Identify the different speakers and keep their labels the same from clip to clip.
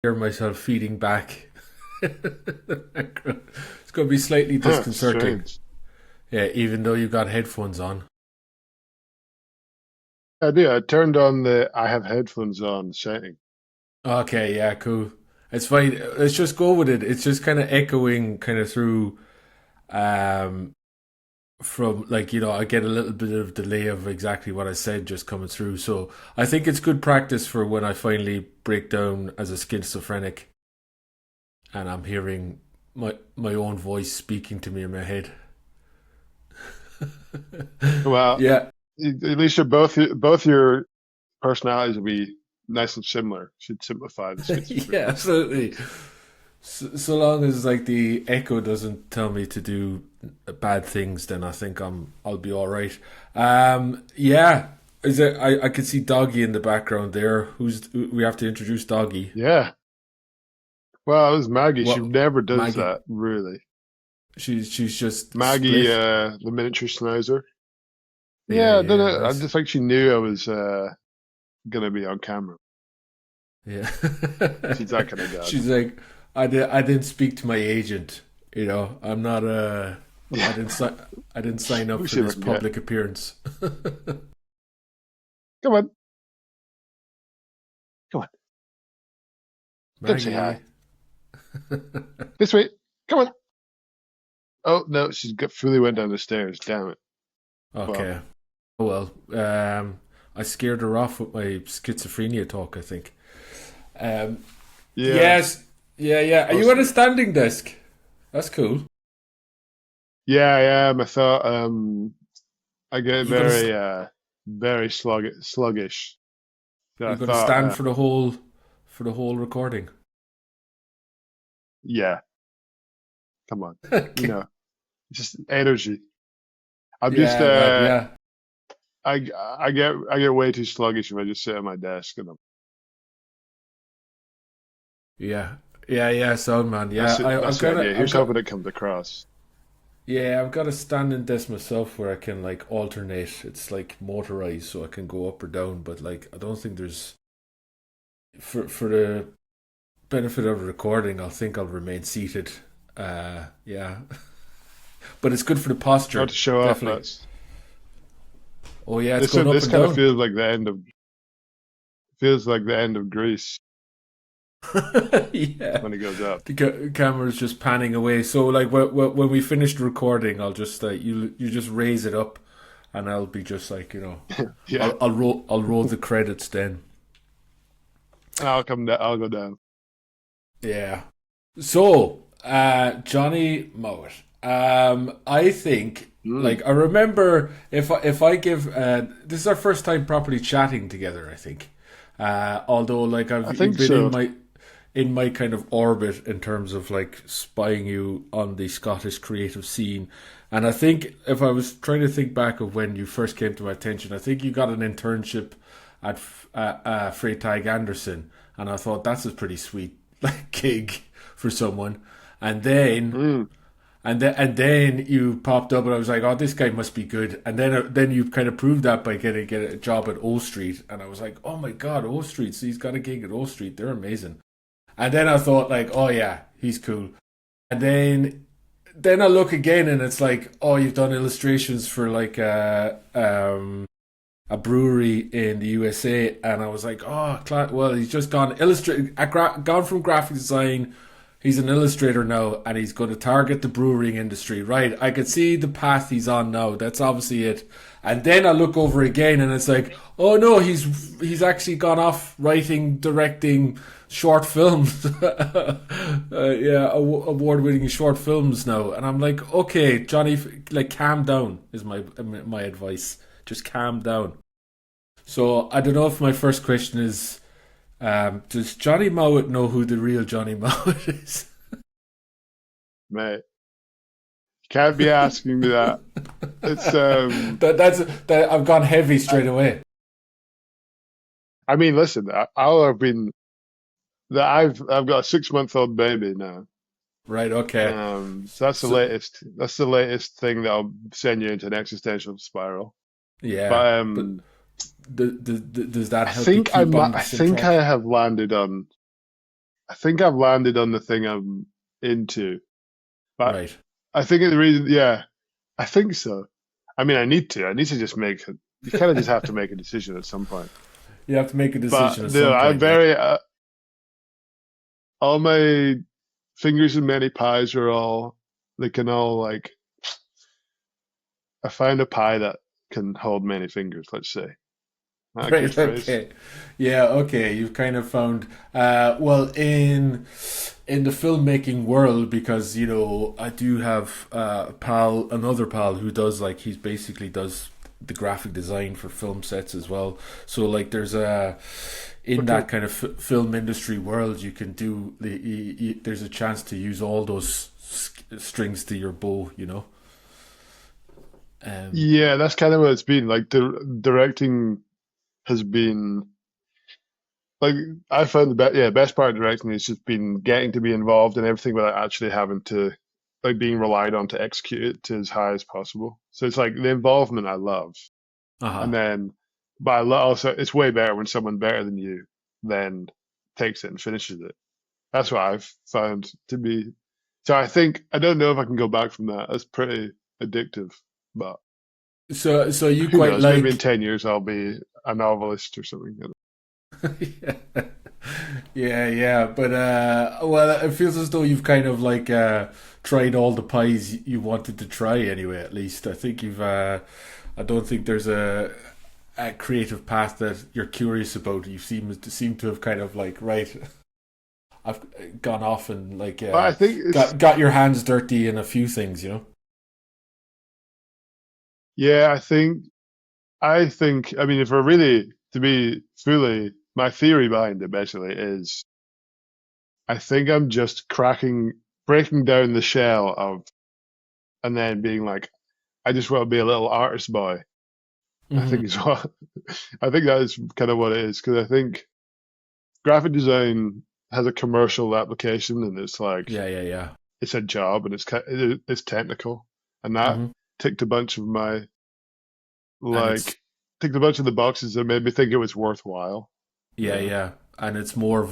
Speaker 1: hear myself feeding back. It's going to be slightly
Speaker 2: That's
Speaker 1: disconcerting.
Speaker 2: strange.
Speaker 1: Yeah, even though you got headphones on.
Speaker 2: I do. I turned on the I have headphones on setting.
Speaker 1: Okay, yeah, cool. It's fine. Let's just go with it. It's just kind of echoing kind of through um from like, I get a little bit of delay of exactly what I said just coming through. So I think it's good practice for when I finally break down as a schizophrenic and I'm hearing my own voice speaking to me in my head.
Speaker 2: Well,
Speaker 1: Yeah,
Speaker 2: at least both your personalities will be nice and similar. Should simplify the
Speaker 1: yeah,
Speaker 2: schizophrenia.
Speaker 1: absolutely. So long as like the echo doesn't tell me to do bad things, then I think I'll be all right. Yeah, is it? I could see Doggy in the background there. We have to introduce Doggy.
Speaker 2: Yeah. Well, it was Maggie. She
Speaker 1: What
Speaker 2: never does
Speaker 1: Maggie?
Speaker 2: that, really.
Speaker 1: She's just
Speaker 2: Maggie,
Speaker 1: split.
Speaker 2: the miniature schnauzer.
Speaker 1: Yeah,
Speaker 2: Yeah, I don't
Speaker 1: yeah,
Speaker 2: know. I
Speaker 1: nice.
Speaker 2: just think she knew I was gonna be on camera.
Speaker 1: Yeah,
Speaker 2: She's that kind of guy.
Speaker 1: she's like, I didn't speak to my agent. I'm not I
Speaker 2: Yeah,
Speaker 1: didn't sign I didn't sign up
Speaker 2: we
Speaker 1: for
Speaker 2: should
Speaker 1: this
Speaker 2: forget.
Speaker 1: public appearance.
Speaker 2: Come on, come on, come say
Speaker 1: Maggie.
Speaker 2: hi. This way. Come on. Oh no, she's got fully went down the stairs. Damn it. Well,
Speaker 1: Okay. Oh well. I scared her off with my schizophrenia talk, I think. Um,
Speaker 2: yeah,
Speaker 1: yes. Yeah, yeah. Are you at a
Speaker 2: mostly.
Speaker 1: standing desk? That's cool.
Speaker 2: Yeah, yeah. I thought I get
Speaker 1: You gonna
Speaker 2: very sluggish. So I
Speaker 1: you gonna
Speaker 2: thought,
Speaker 1: stand for the whole recording?
Speaker 2: yeah, come on. You
Speaker 1: Okay.
Speaker 2: know, just energy. I'm just
Speaker 1: Yeah, man. Yeah.
Speaker 2: I get way too sluggish if I just sit at my desk and
Speaker 1: Yeah. Yeah, yeah, sound man. Yeah,
Speaker 2: that's it.
Speaker 1: I've
Speaker 2: That's the
Speaker 1: got
Speaker 2: idea.
Speaker 1: a, I've
Speaker 2: Here's
Speaker 1: got,
Speaker 2: hoping it comes across.
Speaker 1: yeah, I've got a standing desk myself where I can like alternate. It's like motorized, so I can go up or down. But like, I don't think there's for the benefit of recording. I think I'll remain seated. Yeah, but it's good for the
Speaker 2: Not
Speaker 1: posture,
Speaker 2: to show off.
Speaker 1: definitely.
Speaker 2: That's
Speaker 1: Oh yeah, it's going up
Speaker 2: this
Speaker 1: and
Speaker 2: kind of
Speaker 1: down.
Speaker 2: feels like the end of Greece
Speaker 1: Yeah,
Speaker 2: when it goes up.
Speaker 1: the camera's just panning away. So like when we finished recording, I'll just you just raise it up, and I'll be just like
Speaker 2: Yeah,
Speaker 1: I'll roll the credits then.
Speaker 2: and I'll come down. I'll go down.
Speaker 1: Yeah. So, Jonny Mowat. I think,
Speaker 2: Mm.
Speaker 1: like, I remember if I give this is our first time properly chatting together. I think, although like
Speaker 2: I
Speaker 1: you've
Speaker 2: think
Speaker 1: been
Speaker 2: so.
Speaker 1: in my kind of orbit in terms of like spying you on the Scottish creative scene. And I think if I was trying to think back of when you first came to my attention, I think you got an internship at Freytag Anderson, and I thought that's a pretty sweet like gig for someone. And then
Speaker 2: Mm.
Speaker 1: and then you popped up, and I was like, oh, this guy must be good. And then you kind of proved that by get a job at O Street, and I was like, oh my god, O Street! So he's got a gig at O Street. They're amazing. And then I thought like, oh yeah, he's cool. And then I look again, and it's like, oh, you've done illustrations for like a brewery in the USA, and I was like, oh, well, he's just gone from graphic design. He's an illustrator now, and he's going to target the brewing industry. Right, I could see the path he's on now. That's obviously it. And then I look over again, and it's like, oh no, he's actually gone off writing, directing short films. Yeah, award-winning short films now. And I'm like, okay, Johnny, like, calm down is my advice. Just calm down. So I don't know if my first question is, does Johnny Mowat know who the real Johnny Mowat is?
Speaker 2: Mate, can't be asking me that. It's
Speaker 1: That I've gone heavy straight away.
Speaker 2: I mean, listen, I'll have been that I've got a 6 month old baby now.
Speaker 1: Right. Okay.
Speaker 2: So that's the
Speaker 1: So
Speaker 2: latest. That's the latest thing that'll send you into an existential spiral.
Speaker 1: yeah,
Speaker 2: But
Speaker 1: but does that help you keep on
Speaker 2: I
Speaker 1: the same
Speaker 2: think I
Speaker 1: track?
Speaker 2: have landed on. I think I've landed on the thing I'm into. But
Speaker 1: Right.
Speaker 2: I think the reason, yeah, I think so. I mean, I need to. I need to just make. You kind of just have to make a decision at some point.
Speaker 1: You have to make a decision
Speaker 2: But
Speaker 1: at
Speaker 2: no,
Speaker 1: some
Speaker 2: I'm
Speaker 1: point, yeah.
Speaker 2: very. All my fingers in many pies are all. They can all like. I find a pie that can hold many fingers. Let's say. Not a good
Speaker 1: Right,
Speaker 2: phrase.
Speaker 1: okay. Yeah, okay. You've kind of found well in the filmmaking world, because I do have another pal who does, like, he's basically does the graphic design for film sets as well. So like there's a in
Speaker 2: Okay.
Speaker 1: that kind of film industry world, you can do there's a chance to use all those strings to your bow. Um
Speaker 2: Yeah, that's kind of what it's been. Like the directing has been like I found the best part of directing is just been getting to be involved in everything without actually having to like being relied on to execute it to as high as possible. So it's like the involvement I love, and
Speaker 1: uh-huh.
Speaker 2: then but I love also it's way better when someone better than you then takes it and finishes it. That's what I've found to be. So I think I don't know if I can go back from that. That's pretty addictive, but
Speaker 1: So you
Speaker 2: who
Speaker 1: quite
Speaker 2: knows? Maybe in
Speaker 1: like
Speaker 2: 10 years I'll be a novelist or something.
Speaker 1: yeah. Yeah, but well, it feels as though you've kind of like tried all the pies you wanted to try anyway. At least I think you've. I don't think there's a creative path that you're curious about. You seem to have kind of like, right. I've gone off and like
Speaker 2: But I think it's
Speaker 1: got your hands dirty in a few things.
Speaker 2: yeah. I think. I mean, if we're really to be fully, my theory behind it basically is I think I'm just breaking down the shell of, and then being like, I just want to be a little artist boy. I
Speaker 1: Hmm.
Speaker 2: think is what I think that is kind of what it is because I think graphic design has a commercial application and it's like
Speaker 1: Yeah, yeah, yeah.
Speaker 2: it's a job and it's technical and that
Speaker 1: Hmm.
Speaker 2: ticked a bunch of my
Speaker 1: And it's
Speaker 2: like ticked a bunch of the boxes that made me think it was worthwhile, you
Speaker 1: yeah,
Speaker 2: know,
Speaker 1: yeah, and it's more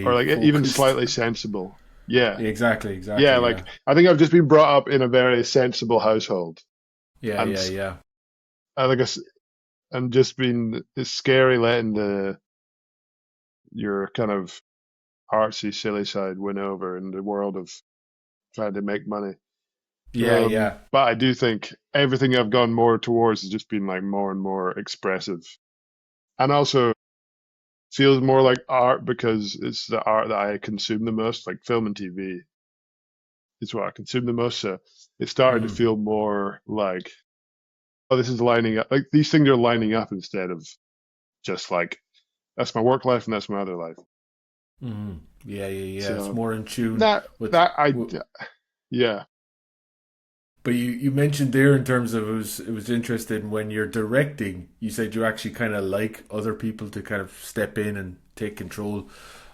Speaker 2: or
Speaker 1: vocationally
Speaker 2: like even
Speaker 1: focused.
Speaker 2: slightly sensible. Yeah,
Speaker 1: Exactly,
Speaker 2: yeah.
Speaker 1: exactly.
Speaker 2: Like
Speaker 1: Yeah,
Speaker 2: I think I've just been brought up in a very sensible household,
Speaker 1: yeah,
Speaker 2: and
Speaker 1: yeah, yeah.
Speaker 2: I like and just been it's scary letting the your kind of artsy silly side win over in the world of trying to make money.
Speaker 1: Yeah, yeah.
Speaker 2: But I do think everything I've gone more towards has just been like more and more expressive, and also feels more like art because it's the art that I consume the most. Like film and TV is what I consume the most. So it started to
Speaker 1: Hmm.
Speaker 2: feel more like, oh, this is lining up. Like these things are lining up instead of just like that's my work life and that's my other life.
Speaker 1: Hmm. Yeah, yeah, yeah. It's
Speaker 2: So
Speaker 1: more in tune
Speaker 2: that
Speaker 1: with,
Speaker 2: that I
Speaker 1: with.
Speaker 2: yeah.
Speaker 1: But you mentioned there in terms of it was interesting when you're directing. You said you actually kind of like other people to kind of step in and take control.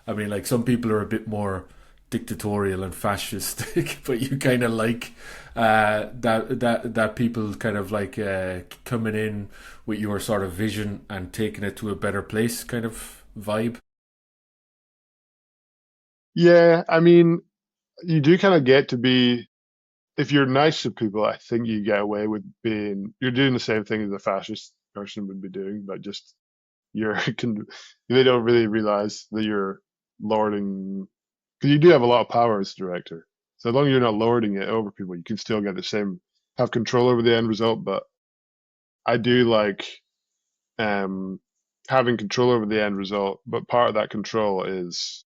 Speaker 1: I mean, like some people are a bit more dictatorial and fascistic, but you kind of like that people kind of like coming in with your sort of vision and taking it to a better place, kind of vibe.
Speaker 2: Yeah, I mean, you do kind of get to be, if you're nice to people, I think you get away with you're doing the same thing as a fascist person would be doing, but just you're, they don't really realize that you're lording, because you do have a lot of power as a director. So as long as you're not lording it over people, you can still get the same, have control over the end result. But I do like um, having control over the end result, but part of that control is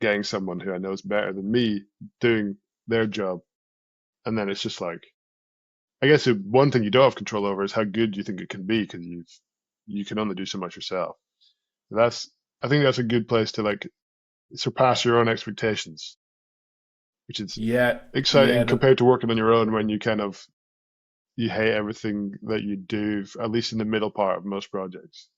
Speaker 2: getting someone who I know is better than me doing their job. And then it's just like, I guess one thing you don't have control over is how good you think it can be because you can only do so much yourself. That's I think that's a good place to like surpass your own expectations, which is
Speaker 1: Yeah, yeah,
Speaker 2: exciting compared to working on your own when you kind of you hate everything that you do, at least in the middle part of most projects.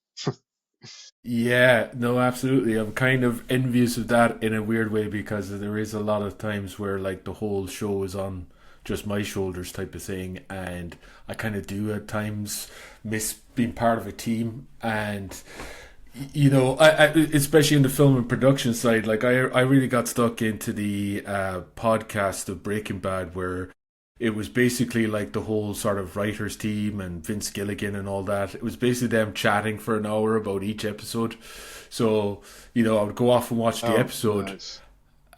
Speaker 1: yeah, no, absolutely. I'm kind of envious of that in a weird way, because there is a lot of times where like the whole show is on just my shoulders type of thing, and I kind of do at times miss being part of a team. And I especially in the film and production side, like I really got stuck into the podcast of Breaking Bad, where it was basically like the whole sort of writers team and Vince Gilligan and all that. It was basically them chatting for an hour about each episode. So I would go off and watch the
Speaker 2: Oh,
Speaker 1: episode.
Speaker 2: nice.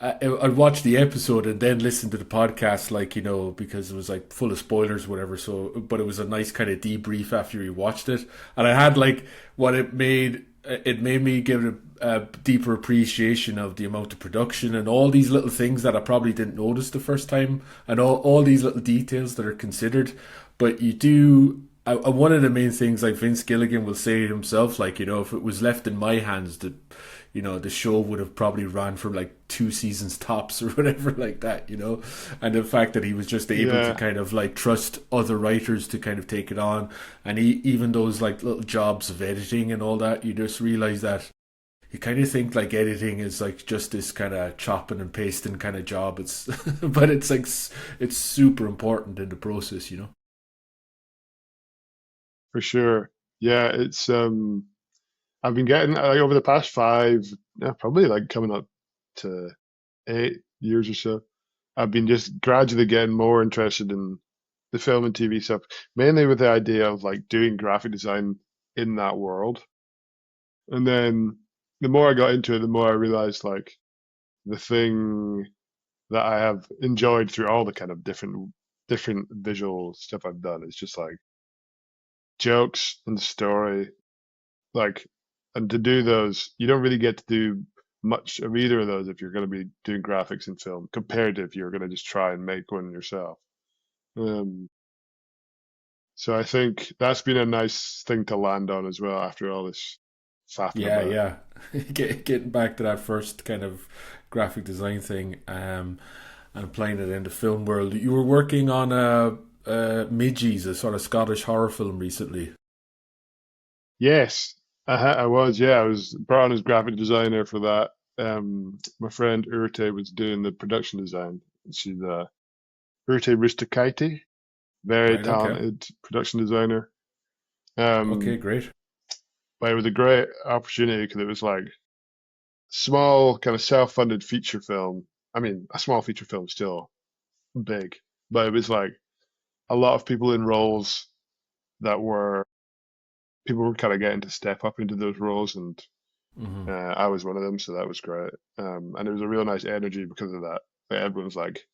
Speaker 1: I'd watch the episode and then listen to the podcast, like because it was like full of spoilers, whatever. So, but it was a nice kind of debrief after you watched it, and I had like what it made. It made me give it a deeper appreciation of the amount of production and all these little things that I probably didn't notice the first time, and all these little details that are considered. But you do. One of the main things, like Vince Gilligan will say himself, like if it was left in my hands, the show would have probably ran for like 2 seasons tops or whatever like that. And the fact that he was just able to
Speaker 2: Yeah,
Speaker 1: kind of like trust other writers to kind of take it on, and even those like little jobs of editing and all that, you just realize that you kind of think like editing is like just this kind of chopping and pasting kind of job. It's but it's like it's super important in the process.
Speaker 2: for sure. Yeah, it's I've been getting like over the past five, probably like coming up to 8 years or so. I've been just gradually getting more interested in the film and TV stuff, mainly with the idea of like doing graphic design in that world. And then the more I got into it, the more I realized like the thing that I have enjoyed through all the kind of different visual stuff I've done is just like jokes and story. Like, and to do those, you don't really get to do much of either of those if you're going to be doing graphics in film, compared to if you're going to just try and make one yourself. Um, so I think that's been a nice thing to land on as well after all this faffing
Speaker 1: Yeah,
Speaker 2: about.
Speaker 1: yeah. Getting back to that first kind of graphic design thing, and applying it in the film world. You were working on Midgees, a sort of Scottish horror film recently.
Speaker 2: Yes, I was. Yeah, I was brought on as graphic designer for that. My friend Urte was doing the production design. She's Urte Ristakaiti, very
Speaker 1: Right, okay.
Speaker 2: talented production designer.
Speaker 1: Okay,
Speaker 2: Um,
Speaker 1: great.
Speaker 2: but it was a great opportunity because it was like small, kind of self-funded feature film. I mean, a small feature film still big, but it was like a lot of people in roles that were people were kind of getting to step up into those roles, and
Speaker 1: Hmm.
Speaker 2: I was one of them, so that was great. And it was a real nice energy because of that. Like, everyone's like,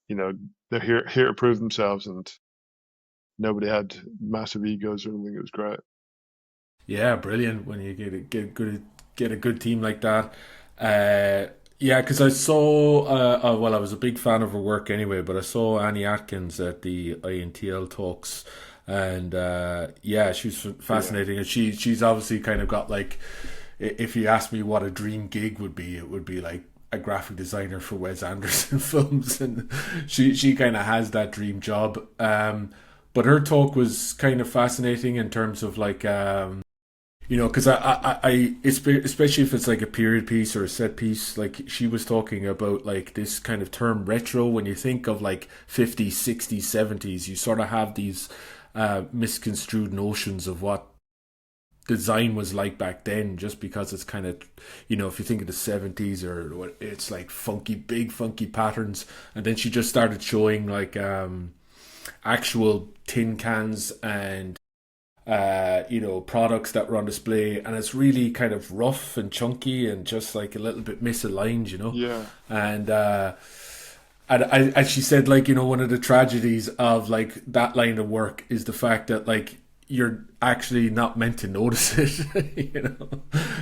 Speaker 2: you know, they're here to prove themselves, and nobody had massive egos or anything. It was great.
Speaker 1: Yeah, brilliant when you get a good team like that. Yeah, because I saw well, I was a big fan of her work anyway, but I saw Annie Atkins at the INTL talks, and yeah, she's
Speaker 2: Yeah,
Speaker 1: fascinating, and she's obviously kind of got like, if you ask me what a dream gig would be, it would be like a graphic designer for Wes Anderson films, and she kind of has that dream job. But her talk was kind of fascinating in terms of like because especially if it's like a period piece or a set piece, like she was talking about like this kind of term retro. When you think of like 50s, 60s, 70s, you sort of have these misconstrued notions of what design was like back then, just because it's kind of, if you think of the 70s or what, it's like funky, big funky patterns. And then she just started showing like actual tin cans and products that were on display, and it's really kind of rough and chunky and just like a little bit misaligned.
Speaker 2: yeah.
Speaker 1: And and she said, like, one of the tragedies of like that line of work is the fact that like you're actually not meant to notice it.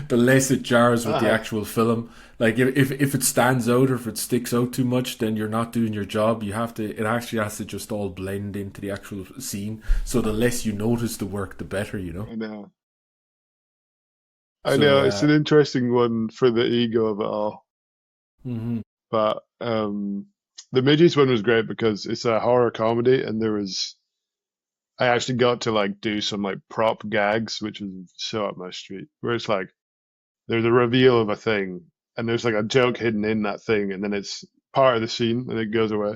Speaker 1: The less it jars with the
Speaker 2: Uh,
Speaker 1: actual film. Like if it stands out or if it sticks out too much, then you're not doing your job. It actually has to just all blend into the actual scene. So the less you notice the work, the better.
Speaker 2: I know. I
Speaker 1: So
Speaker 2: know. It's an interesting one for the ego of it all.
Speaker 1: mhm.
Speaker 2: But the Midgees one was great because it's a horror comedy, and I actually got to like do some like prop gags, which was so up my street. Where it's like there's a reveal of a thing, and there's like a joke hidden in that thing, and then it's part of the scene, and it goes away.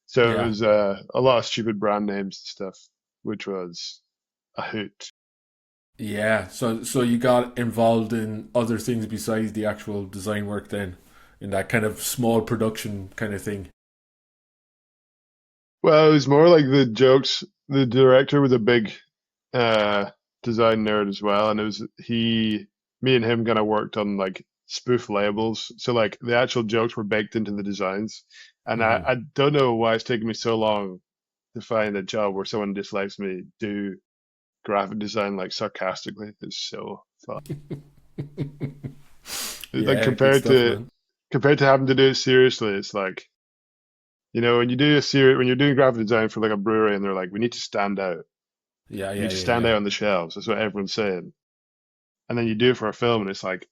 Speaker 2: So it
Speaker 1: Yeah.
Speaker 2: was a lot of stupid brand names and stuff, which was a hoot.
Speaker 1: Yeah, so you got involved in other things besides the actual design work then, in that kind of small production kind of thing.
Speaker 2: Well, it was more like the jokes. The director was a big uh design nerd as well, and it was me and him kind of worked on like spoof labels. So like the actual jokes were baked into the designs. And
Speaker 1: Hmm.
Speaker 2: I don't know why it's taken me so long to find a job where someone just lets me do graphic design like sarcastically. It's so fun. Like
Speaker 1: Yeah, good stuff, man.
Speaker 2: compared to having to do it seriously, it's like, when you do a series, when you're doing graphic design for like a brewery and they're like, we need to stand out.
Speaker 1: Yeah,
Speaker 2: We
Speaker 1: yeah,
Speaker 2: need to
Speaker 1: yeah,
Speaker 2: stand
Speaker 1: yeah.
Speaker 2: out on the shelves. That's what everyone's saying. And then you do it for a film and it's like,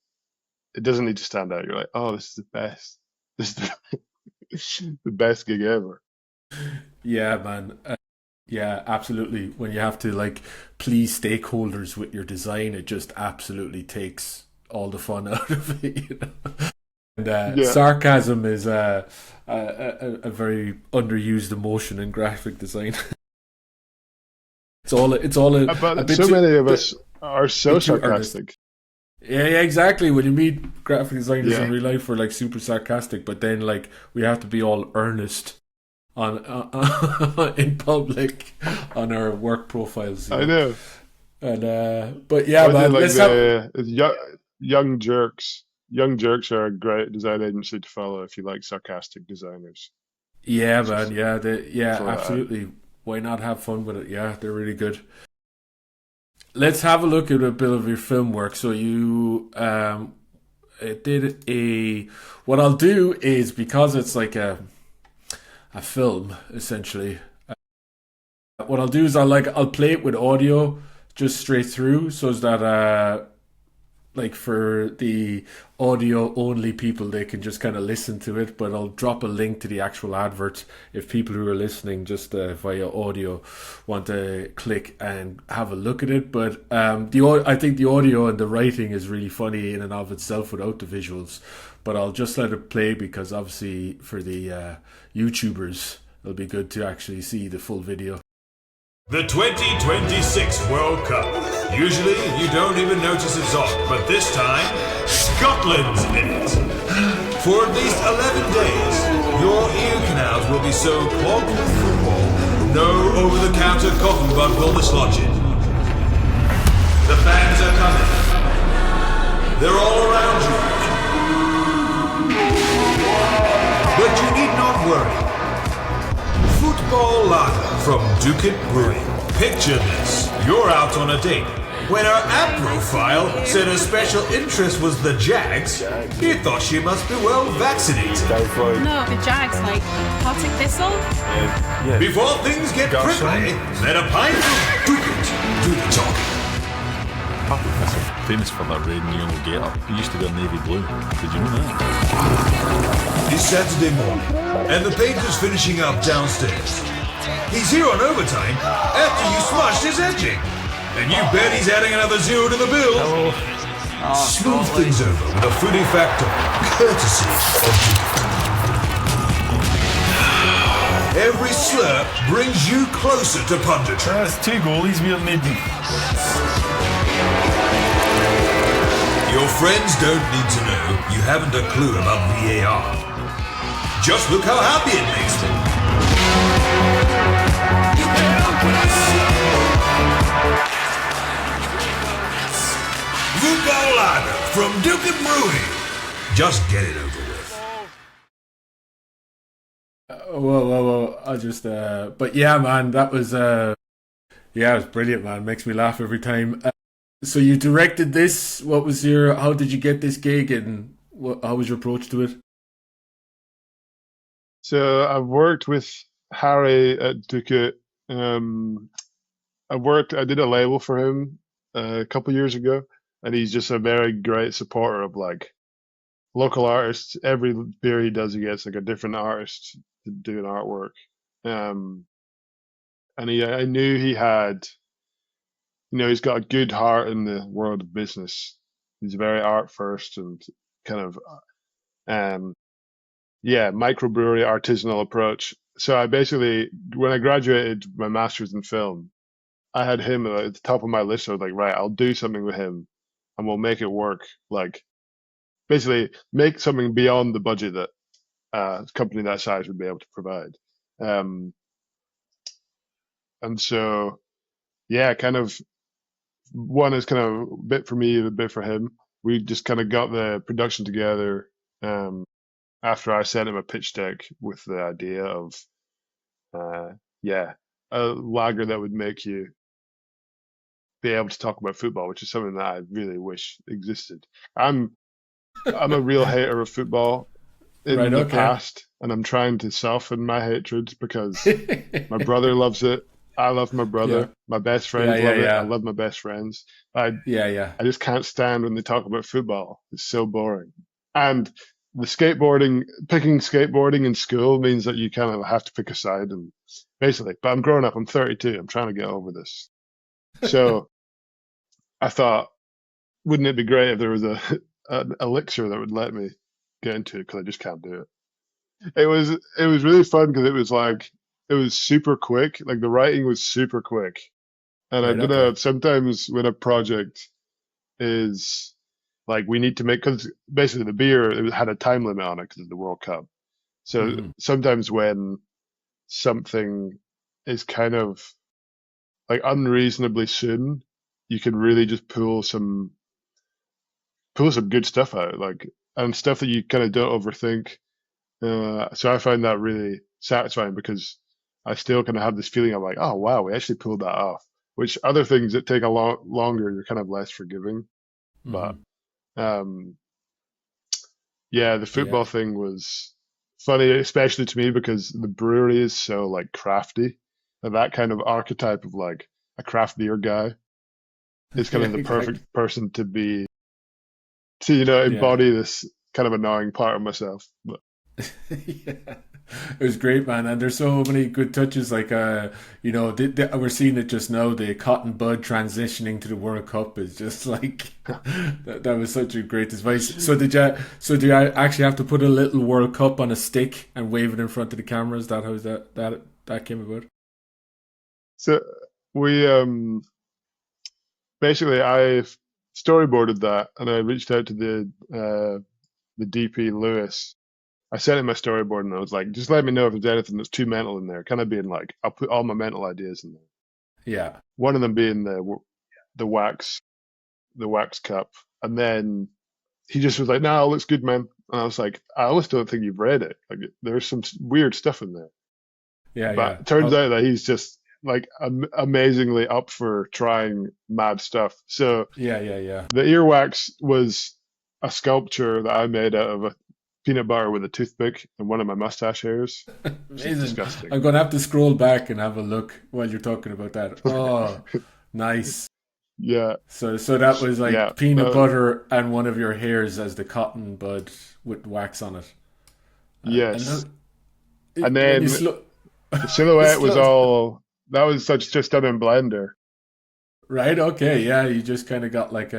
Speaker 2: it doesn't need to stand out. You're like, oh, this is the best. This is the best gig ever.
Speaker 1: Yeah, man. Yeah, absolutely. When you have to like please stakeholders with your design, it just absolutely takes all the fun out of it. And
Speaker 2: Yeah.
Speaker 1: sarcasm is a very underused emotion in graphic design. It's all a
Speaker 2: But
Speaker 1: bit
Speaker 2: so
Speaker 1: too
Speaker 2: many of us are so
Speaker 1: bit too earnest.
Speaker 2: sarcastic.
Speaker 1: Yeah, yeah, exactly. When you meet graphic designers in
Speaker 2: Yeah.
Speaker 1: real life, we're like super sarcastic, but then like we have to be all earnest on in public on our work profiles,
Speaker 2: I know.
Speaker 1: And but yeah,
Speaker 2: What is it
Speaker 1: man,
Speaker 2: like
Speaker 1: let's have.
Speaker 2: young jerks? Young jerks are a great design agency to follow if you like sarcastic designers.
Speaker 1: Yeah,
Speaker 2: It's
Speaker 1: man.
Speaker 2: just
Speaker 1: Yeah, yeah,
Speaker 2: follow that.
Speaker 1: absolutely. Why not have fun with it? Yeah, they're really good. Let's have a look at a bit of your film work. So you did a. What I'll do is because it's like a film essentially. What I'll do is I'll play it with audio just straight through, so that like for the audio only people they can just kind of listen to it, but I'll drop a link to the actual advert if people who are listening just via audio want to click and have a look at it. But I think the audio and the writing is really funny in and of itself without the visuals, but I'll just let it play because obviously for the YouTubers it'll be good to actually see the full video.
Speaker 3: The 2026 World Cup. Usually you don't even notice it's on, but this time, Scotland's in it. For at least 11 days, your ear canals will be so clogged with football, no over-the-counter coffee bud will dislodge it. The fans are coming. They're all around you. But you need not worry. Football lager from Dookit Brewery. Picture this. You're out on a date. When her app profile said her special interest was the Jags, you thought she must be well vaccinated.
Speaker 4: No, the Jags, like Partick Thistle.
Speaker 3: Before things get prickly, let a pint of Dookit do the talking.
Speaker 5: Patrick Thistle, famous for that red and yellow get-up. He used to wear navy blue. Did you know that?
Speaker 3: It's Saturday morning, and the painter's finishing up downstairs. He's here on overtime after you smashed his edging. And you bet he's adding another zero to the bill. Smooth things over with a fruity factor, courtesy of Duke. Every slurp brings you closer to punditry.
Speaker 5: That's 2 goalies we are needing.
Speaker 3: Your friends don't need to know you haven't a clue about VAR. Just look how happy it makes them. Football lager from Duku Brewery. Just get it over with.
Speaker 1: Whoa! I just, but yeah, man, that was, yeah, it was brilliant, man. Makes me laugh every time. So you directed this. How did you get this gig, and how was your approach to it?
Speaker 2: So I've worked with Harry at Dookit. I did a label for him a couple years ago, and he's just a very great supporter of like local artists. Every beer he does, he gets like a different artist to do an artwork. And I knew he had, he's got a good heart in the world of business. He's very art first and kind of, microbrewery artisanal approach. So I basically, when I graduated my master's in film, I had him at the top of my list. So I was like, right, I'll do something with him, and we'll make it work. Like basically, make something beyond the budget that a company that size would be able to provide. Um, and so yeah, kind of one is kind of a bit for me, a bit for him. We just kind of got the production together after I sent him a pitch deck with the idea of, yeah, a lager that would make you be able to talk about football, which is something that I really wish existed. I'm I'm a real hater of football in
Speaker 1: Right,
Speaker 2: the
Speaker 1: okay.
Speaker 2: past, and I'm trying to soften my hatred because my brother loves it. I love my
Speaker 1: Yeah.
Speaker 2: brother. My best
Speaker 1: Yeah,
Speaker 2: friends
Speaker 1: yeah,
Speaker 2: love it. I
Speaker 1: yeah.
Speaker 2: love my best friends. I
Speaker 1: Yeah, yeah.
Speaker 2: I just can't stand when they talk about football. It's so boring. And the skateboarding, picking skateboarding in school means that you kind of have to pick a side and basically, but I'm growing up. I'm 32. I'm trying to get over this. So I thought, wouldn't it be great if there was an elixir that would let me get into it because I just can't do it. It was really fun because it was like it was super quick. Like the writing was super quick. And I
Speaker 1: Right,
Speaker 2: don't
Speaker 1: okay.
Speaker 2: know, sometimes when a project is like we need to make, because basically the beer it had a time limit on it because of the World Cup. So
Speaker 1: Hmm.
Speaker 2: sometimes when something is kind of like unreasonably soon, you can really just pull some good stuff out, like and stuff that you kind of don't overthink. So I find that really satisfying because I still kind of have this feeling of like, oh wow, we actually pulled that off. Which other things that take a lot longer, you're kind of less forgiving. But
Speaker 1: Hmm.
Speaker 2: um, yeah, the
Speaker 1: Yeah.
Speaker 2: football thing was funny, especially to me because the brewery is so like crafty, and that kind of archetype of like a craft beer guy is kind
Speaker 1: Yeah,
Speaker 2: of the perfect
Speaker 1: exactly.
Speaker 2: person to
Speaker 1: Yeah.
Speaker 2: embody this kind of annoying part of myself. But
Speaker 1: Yeah. It was great, man, and there's so many good touches. Like, we're seeing it just now. The cotton bud transitioning to the World Cup is just like that was such a great device. So did you? So do you actually have to put a little World Cup on a stick and wave it in front of the cameras? That how that came about?
Speaker 2: so we basically I storyboarded that and I reached out to the DP Lewis. I sent him my storyboard and I was like, just let me know if there's anything that's too mental in there. Kind of being like, I'll put all my mental ideas in there.
Speaker 1: Yeah.
Speaker 2: One of them being the wax the wax cup, and then he just was like, "No, it looks good, man." And I was like, "I almost don't think you've read it. Like, there's some weird stuff in there."
Speaker 1: Yeah.
Speaker 2: But
Speaker 1: Yeah.
Speaker 2: it turns
Speaker 1: Oh,
Speaker 2: out that he's just like amazingly up for trying mad stuff. So
Speaker 1: yeah. Yeah. Yeah.
Speaker 2: the earwax was a sculpture that I made out of a peanut butter with a toothpick and one of my mustache hairs, which is
Speaker 1: Amazing.
Speaker 2: disgusting.
Speaker 1: I'm gonna have to scroll back and have a look while you're talking about that. Oh, nice.
Speaker 2: Yeah,
Speaker 1: So that was
Speaker 2: yeah,
Speaker 1: like peanut butter and one of your hairs as the cotton bud with wax on it. And
Speaker 2: yes.
Speaker 1: then
Speaker 2: And
Speaker 1: when you
Speaker 2: then
Speaker 1: slow,
Speaker 2: the silhouette was
Speaker 1: slow,
Speaker 2: all that was such just done in Blender.
Speaker 1: right? Okay, yeah, you just kind of got like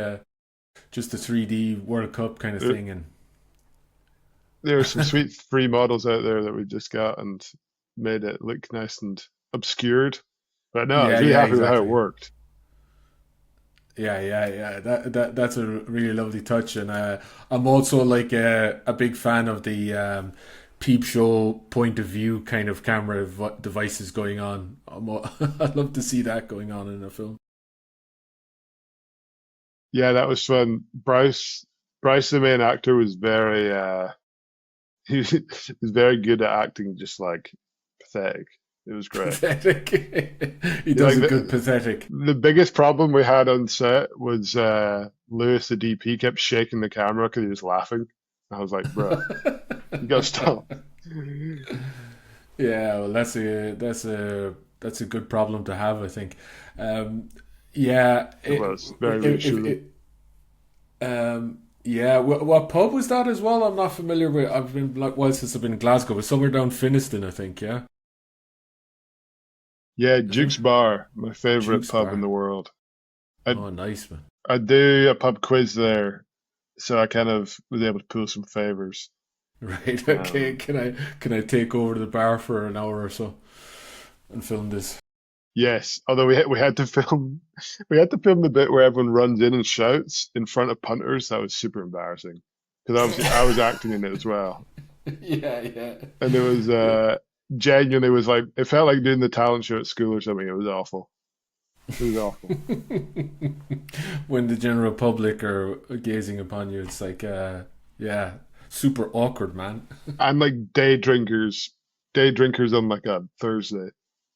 Speaker 1: just a 3D World Cup kind of
Speaker 2: There,
Speaker 1: thing, and
Speaker 2: there are some sweet free models out there that we just got and made it look nice and obscured. But no, I was
Speaker 1: yeah,
Speaker 2: really
Speaker 1: yeah,
Speaker 2: happy with how it
Speaker 1: exactly.
Speaker 2: worked.
Speaker 1: Yeah, yeah, yeah. That's a really lovely touch, and I'm also like a big fan of the peep show point of view kind of camera devices going on. I'd love to see that going on in a film.
Speaker 2: Yeah, that was fun. Bryce, the main actor, was very he was very good at acting, just like pathetic. It was great.
Speaker 1: Pathetic. He
Speaker 2: Yeah,
Speaker 1: does
Speaker 2: like
Speaker 1: a good pathetic.
Speaker 2: the biggest problem we had on set was Lewis, the DP, kept shaking the camera because he was laughing. I was like, bro, you gotta stop.
Speaker 1: Yeah, well, that's a good problem to have, I think. Um, yeah,
Speaker 2: It was very reassuring.
Speaker 1: yeah. What pub was that as well? I'm not familiar with. I've been like well since I've been in Glasgow, but somewhere down Finiston, I think. Yeah,
Speaker 2: Yeah,
Speaker 1: is it
Speaker 2: Duke's Bar, my favorite
Speaker 1: Juice
Speaker 2: pub in
Speaker 1: Bar?
Speaker 2: the world. I
Speaker 1: Oh, nice man.
Speaker 2: I do a pub quiz there, so I kind of was able to pull some favors.
Speaker 1: Right. Okay.
Speaker 2: Um,
Speaker 1: Can I take over to the bar for an hour or so and film this?
Speaker 2: Yes, although we had to film we had to film the bit where everyone runs in and shouts in front of punters. That was super embarrassing because obviously I was acting in it as well,
Speaker 1: Yeah, yeah.
Speaker 2: and it was genuinely it was like it felt like doing the talent show at school or something. It was awful. It was awful.
Speaker 1: When the general public are gazing upon you, it's like, yeah, super awkward, man.
Speaker 2: And like day drinkers on like a Thursday.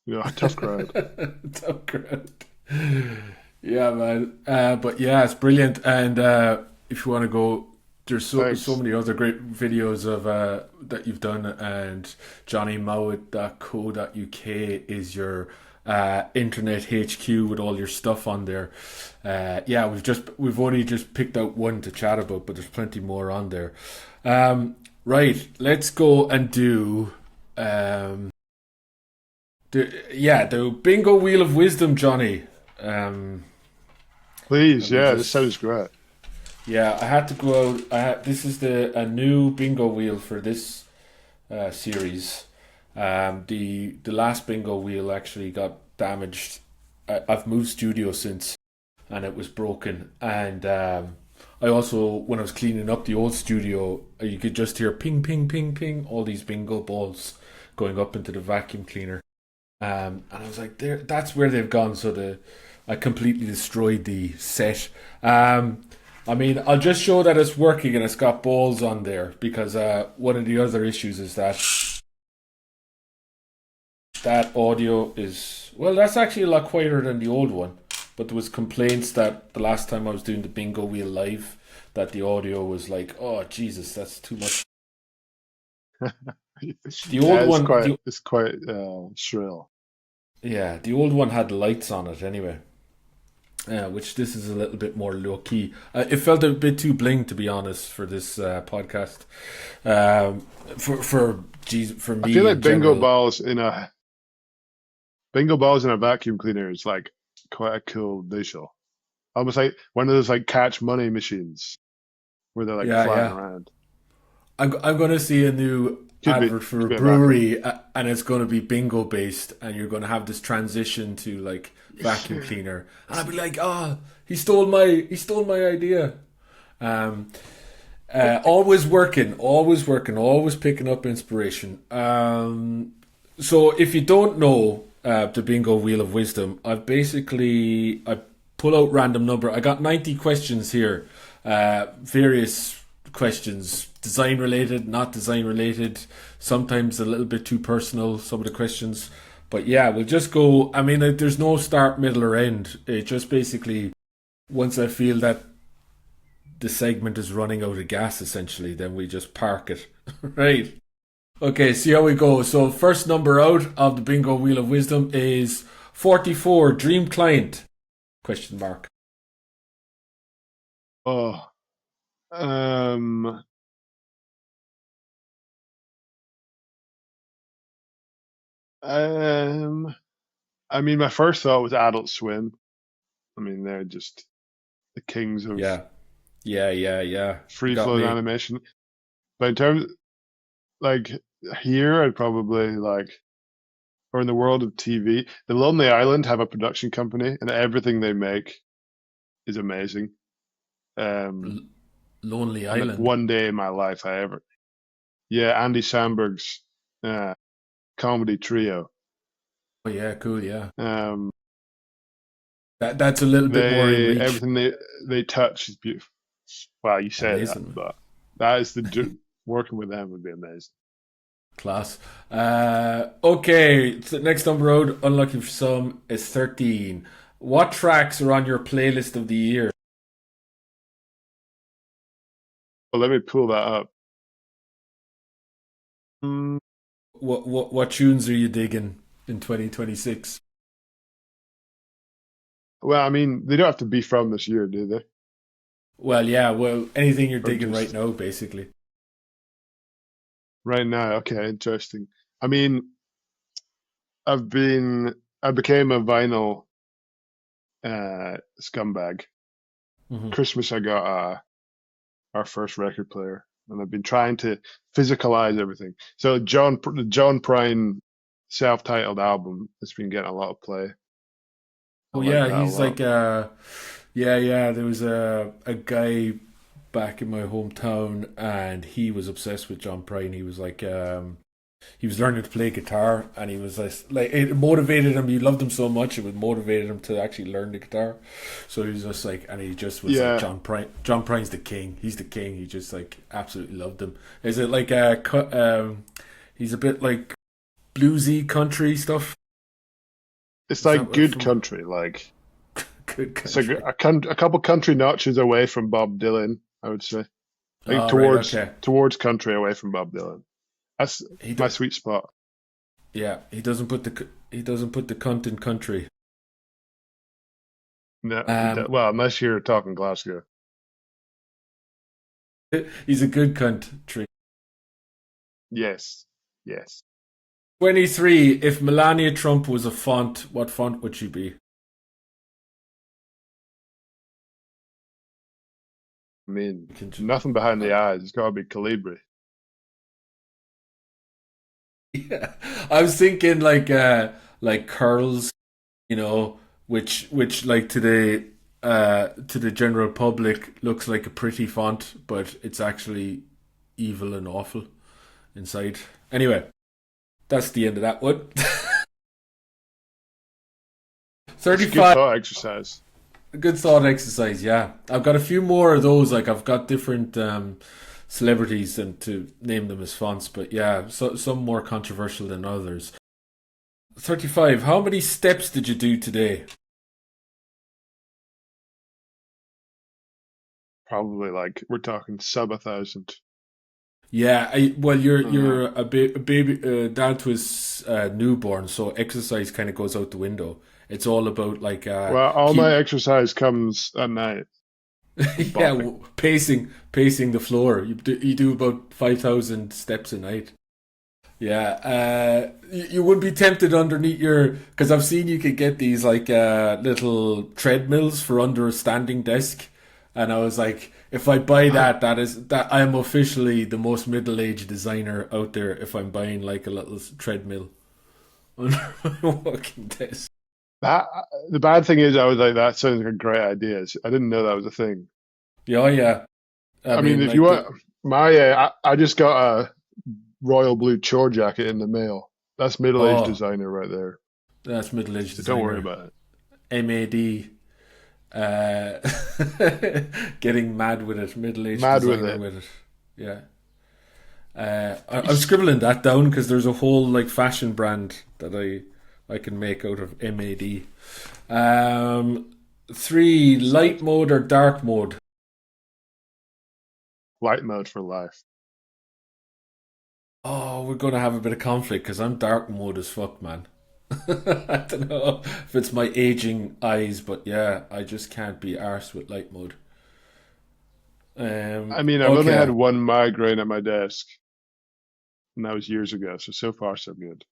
Speaker 2: You know, a tough crowd.
Speaker 1: Tough crowd. Yeah, man. But yeah, it's brilliant. And if you want to go, there's so
Speaker 2: Thanks.
Speaker 1: many other great videos of that you've done. And JonnyMowat.co.uk is your internet HQ with all your stuff on there. Yeah, we've only just picked out one to chat about, but there's plenty more on there. Right, let's go and do. The bingo wheel of wisdom, Johnny.
Speaker 2: Please,
Speaker 1: Let me
Speaker 2: yeah, this
Speaker 1: just-
Speaker 2: sounds great.
Speaker 1: Yeah, I had to go out. This is a new bingo wheel for this series. The last bingo wheel actually got damaged. I've moved studio since, and it was broken. And I also, when I was cleaning up the old studio, you could just hear ping, ping, ping, ping, all these bingo balls going up into the vacuum cleaner. And I was like, there, that's where they've gone. So I completely destroyed the set. I mean, I'll just show that it's working and it's got balls on there because one of the other issues is that audio is, well, that's actually a lot quieter than the old one. But there was complaints that the last time I was doing the bingo wheel live, that the audio was like, oh Jesus, that's too much. The old
Speaker 2: Yeah,
Speaker 1: one,
Speaker 2: it's quite shrill.
Speaker 1: yeah, the old one had lights on it anyway. Which this is a little bit more low key. It felt a bit too bling, to be honest, for this podcast. For me,
Speaker 2: I feel like
Speaker 1: in general.
Speaker 2: bingo balls in a vacuum cleaner is like quite a cool visual. Almost like one of those like catch money machines where they're like
Speaker 1: Yeah,
Speaker 2: flying
Speaker 1: yeah.
Speaker 2: around.
Speaker 1: I'm going to see a new
Speaker 2: Could be.
Speaker 1: advert for
Speaker 2: Could
Speaker 1: a
Speaker 2: be a
Speaker 1: brewery, and it's going to be bingo based, and you're going to have this transition to like vacuum cleaner, and I'll be like, he stole my idea. Always working, always picking up inspiration. So if you don't know the bingo wheel of wisdom, I pull out random number. I got 90 questions here, various questions, design related, not design related, sometimes a little bit too personal, some of the questions. But yeah, we'll just go. I mean, there's no start, middle, or end. It just basically, once I feel that the segment is running out of gas, essentially, then we just park it. Right. Okay, see how we go. So, first number out of the bingo wheel of wisdom is 44, dream client? Question mark.
Speaker 2: Oh, um, I mean, my first thought was Adult Swim. I mean, they're just the kings of
Speaker 1: Yeah. Yeah.
Speaker 2: free
Speaker 1: Got
Speaker 2: flowing
Speaker 1: me.
Speaker 2: animation. But in terms like here, I'd probably like, or in the world of TV, The Lonely Island have a production company, and everything they make is amazing. Um,
Speaker 1: Lonely
Speaker 2: and like
Speaker 1: Island.
Speaker 2: one day in my life, yeah, Andy Samberg's comedy trio.
Speaker 1: Oh, yeah, cool, yeah.
Speaker 2: Um,
Speaker 1: That's a little bit more in reach.
Speaker 2: everything they touch is beautiful. Well, you say that,
Speaker 1: Amazing.
Speaker 2: but that is working with them would be amazing.
Speaker 1: Class. Okay, so next number out, unlucky for some, is 13. What tracks are on your playlist of the year?
Speaker 2: Well, let me pull that up. Mm,
Speaker 1: What tunes are you digging in 2026?
Speaker 2: well, I mean, they don't have to be from this year, do they?
Speaker 1: Well, yeah, anything you're
Speaker 2: Or
Speaker 1: digging right
Speaker 2: just
Speaker 1: now, basically.
Speaker 2: right now? Okay, interesting. I mean, I became a vinyl scumbag.
Speaker 1: Mm-hmm.
Speaker 2: Christmas, I got our first record player, and I've been trying to physicalize everything. So the John Prine self-titled album has been getting a lot of play.
Speaker 1: Oh
Speaker 2: like
Speaker 1: yeah,
Speaker 2: that a
Speaker 1: he's
Speaker 2: lot.
Speaker 1: like yeah. There was a guy back in my hometown, and he was obsessed with John Prine. He was like he was learning to play guitar, and he was like it motivated him. He loved him so much, it would motivated him to actually learn the guitar. So he was just like, and he just was like,
Speaker 2: Yeah.
Speaker 1: John Prine. John Prine's the king. He's the king. He just like absolutely loved him. Is it like he's a bit like bluesy country stuff?
Speaker 2: It's
Speaker 1: Is that
Speaker 2: like
Speaker 1: what
Speaker 2: good
Speaker 1: from-
Speaker 2: country, like
Speaker 1: Good
Speaker 2: it's
Speaker 1: country.
Speaker 2: like a couple country notches away from Bob Dylan, I would say. Like
Speaker 1: Oh,
Speaker 2: towards
Speaker 1: right, okay.
Speaker 2: towards country, away from Bob Dylan. That's
Speaker 1: He
Speaker 2: my
Speaker 1: do-
Speaker 2: sweet spot.
Speaker 1: Yeah, he doesn't put the cunt in country.
Speaker 2: No,
Speaker 1: Um,
Speaker 2: unless you're talking Glasgow.
Speaker 1: He's a good country.
Speaker 2: Yes, yes.
Speaker 1: 23. If Melania Trump was a font, what font would she be?
Speaker 2: I mean,
Speaker 1: You can ju-
Speaker 2: nothing behind the eyes. It's got to be Calibri.
Speaker 1: Yeah, I was thinking like curls, you know, which like to the general public looks like a pretty font, but it's actually evil and awful inside. Anyway, that's the end of that one.
Speaker 2: It's a good
Speaker 1: 35.
Speaker 2: thought exercise.
Speaker 1: Good thought exercise, yeah. I've got a few more of those. Like I've got different celebrities and to name them as fonts, but yeah, so some more controversial than others. 35. How many steps did you do today?
Speaker 2: Probably like we're talking sub 1,000.
Speaker 1: Yeah, well, you're a baby dad to his newborn, so exercise kind of goes out the window. It's all about like
Speaker 2: Well, all
Speaker 1: keep-
Speaker 2: my exercise comes at night.
Speaker 1: yeah, pacing the floor. You do about 5,000 steps a night. Yeah, you would be tempted underneath your, because I've seen you could get these like little treadmills for under a standing desk, and I was like, if I buy that I am officially the most middle-aged designer out there. If I'm buying like a little treadmill under my walking desk.
Speaker 2: The bad thing is, I was like, that sounds like a great idea. I didn't know that was a thing.
Speaker 1: Yeah, oh, yeah.
Speaker 2: I mean, if
Speaker 1: like
Speaker 2: you want, I just got a royal blue chore jacket in the mail. That's middle-aged
Speaker 1: Oh.
Speaker 2: designer right there.
Speaker 1: that's middle-aged
Speaker 2: So
Speaker 1: designer.
Speaker 2: don't worry about it.
Speaker 1: MAD. Getting mad with it, middle-aged
Speaker 2: Mad with
Speaker 1: designer
Speaker 2: it.
Speaker 1: with it. Yeah. I'm scribbling that down because there's a whole like fashion brand that I can make out of MAD. 3, light mode or dark mode?
Speaker 2: Light mode for life.
Speaker 1: Oh, we're gonna have a bit of conflict because I'm dark mode as fuck, man. I don't know if it's my aging eyes, but yeah, I just can't be arsed with light mode.
Speaker 2: I mean, I've only had one migraine at my desk, and that was years ago. So far, so good.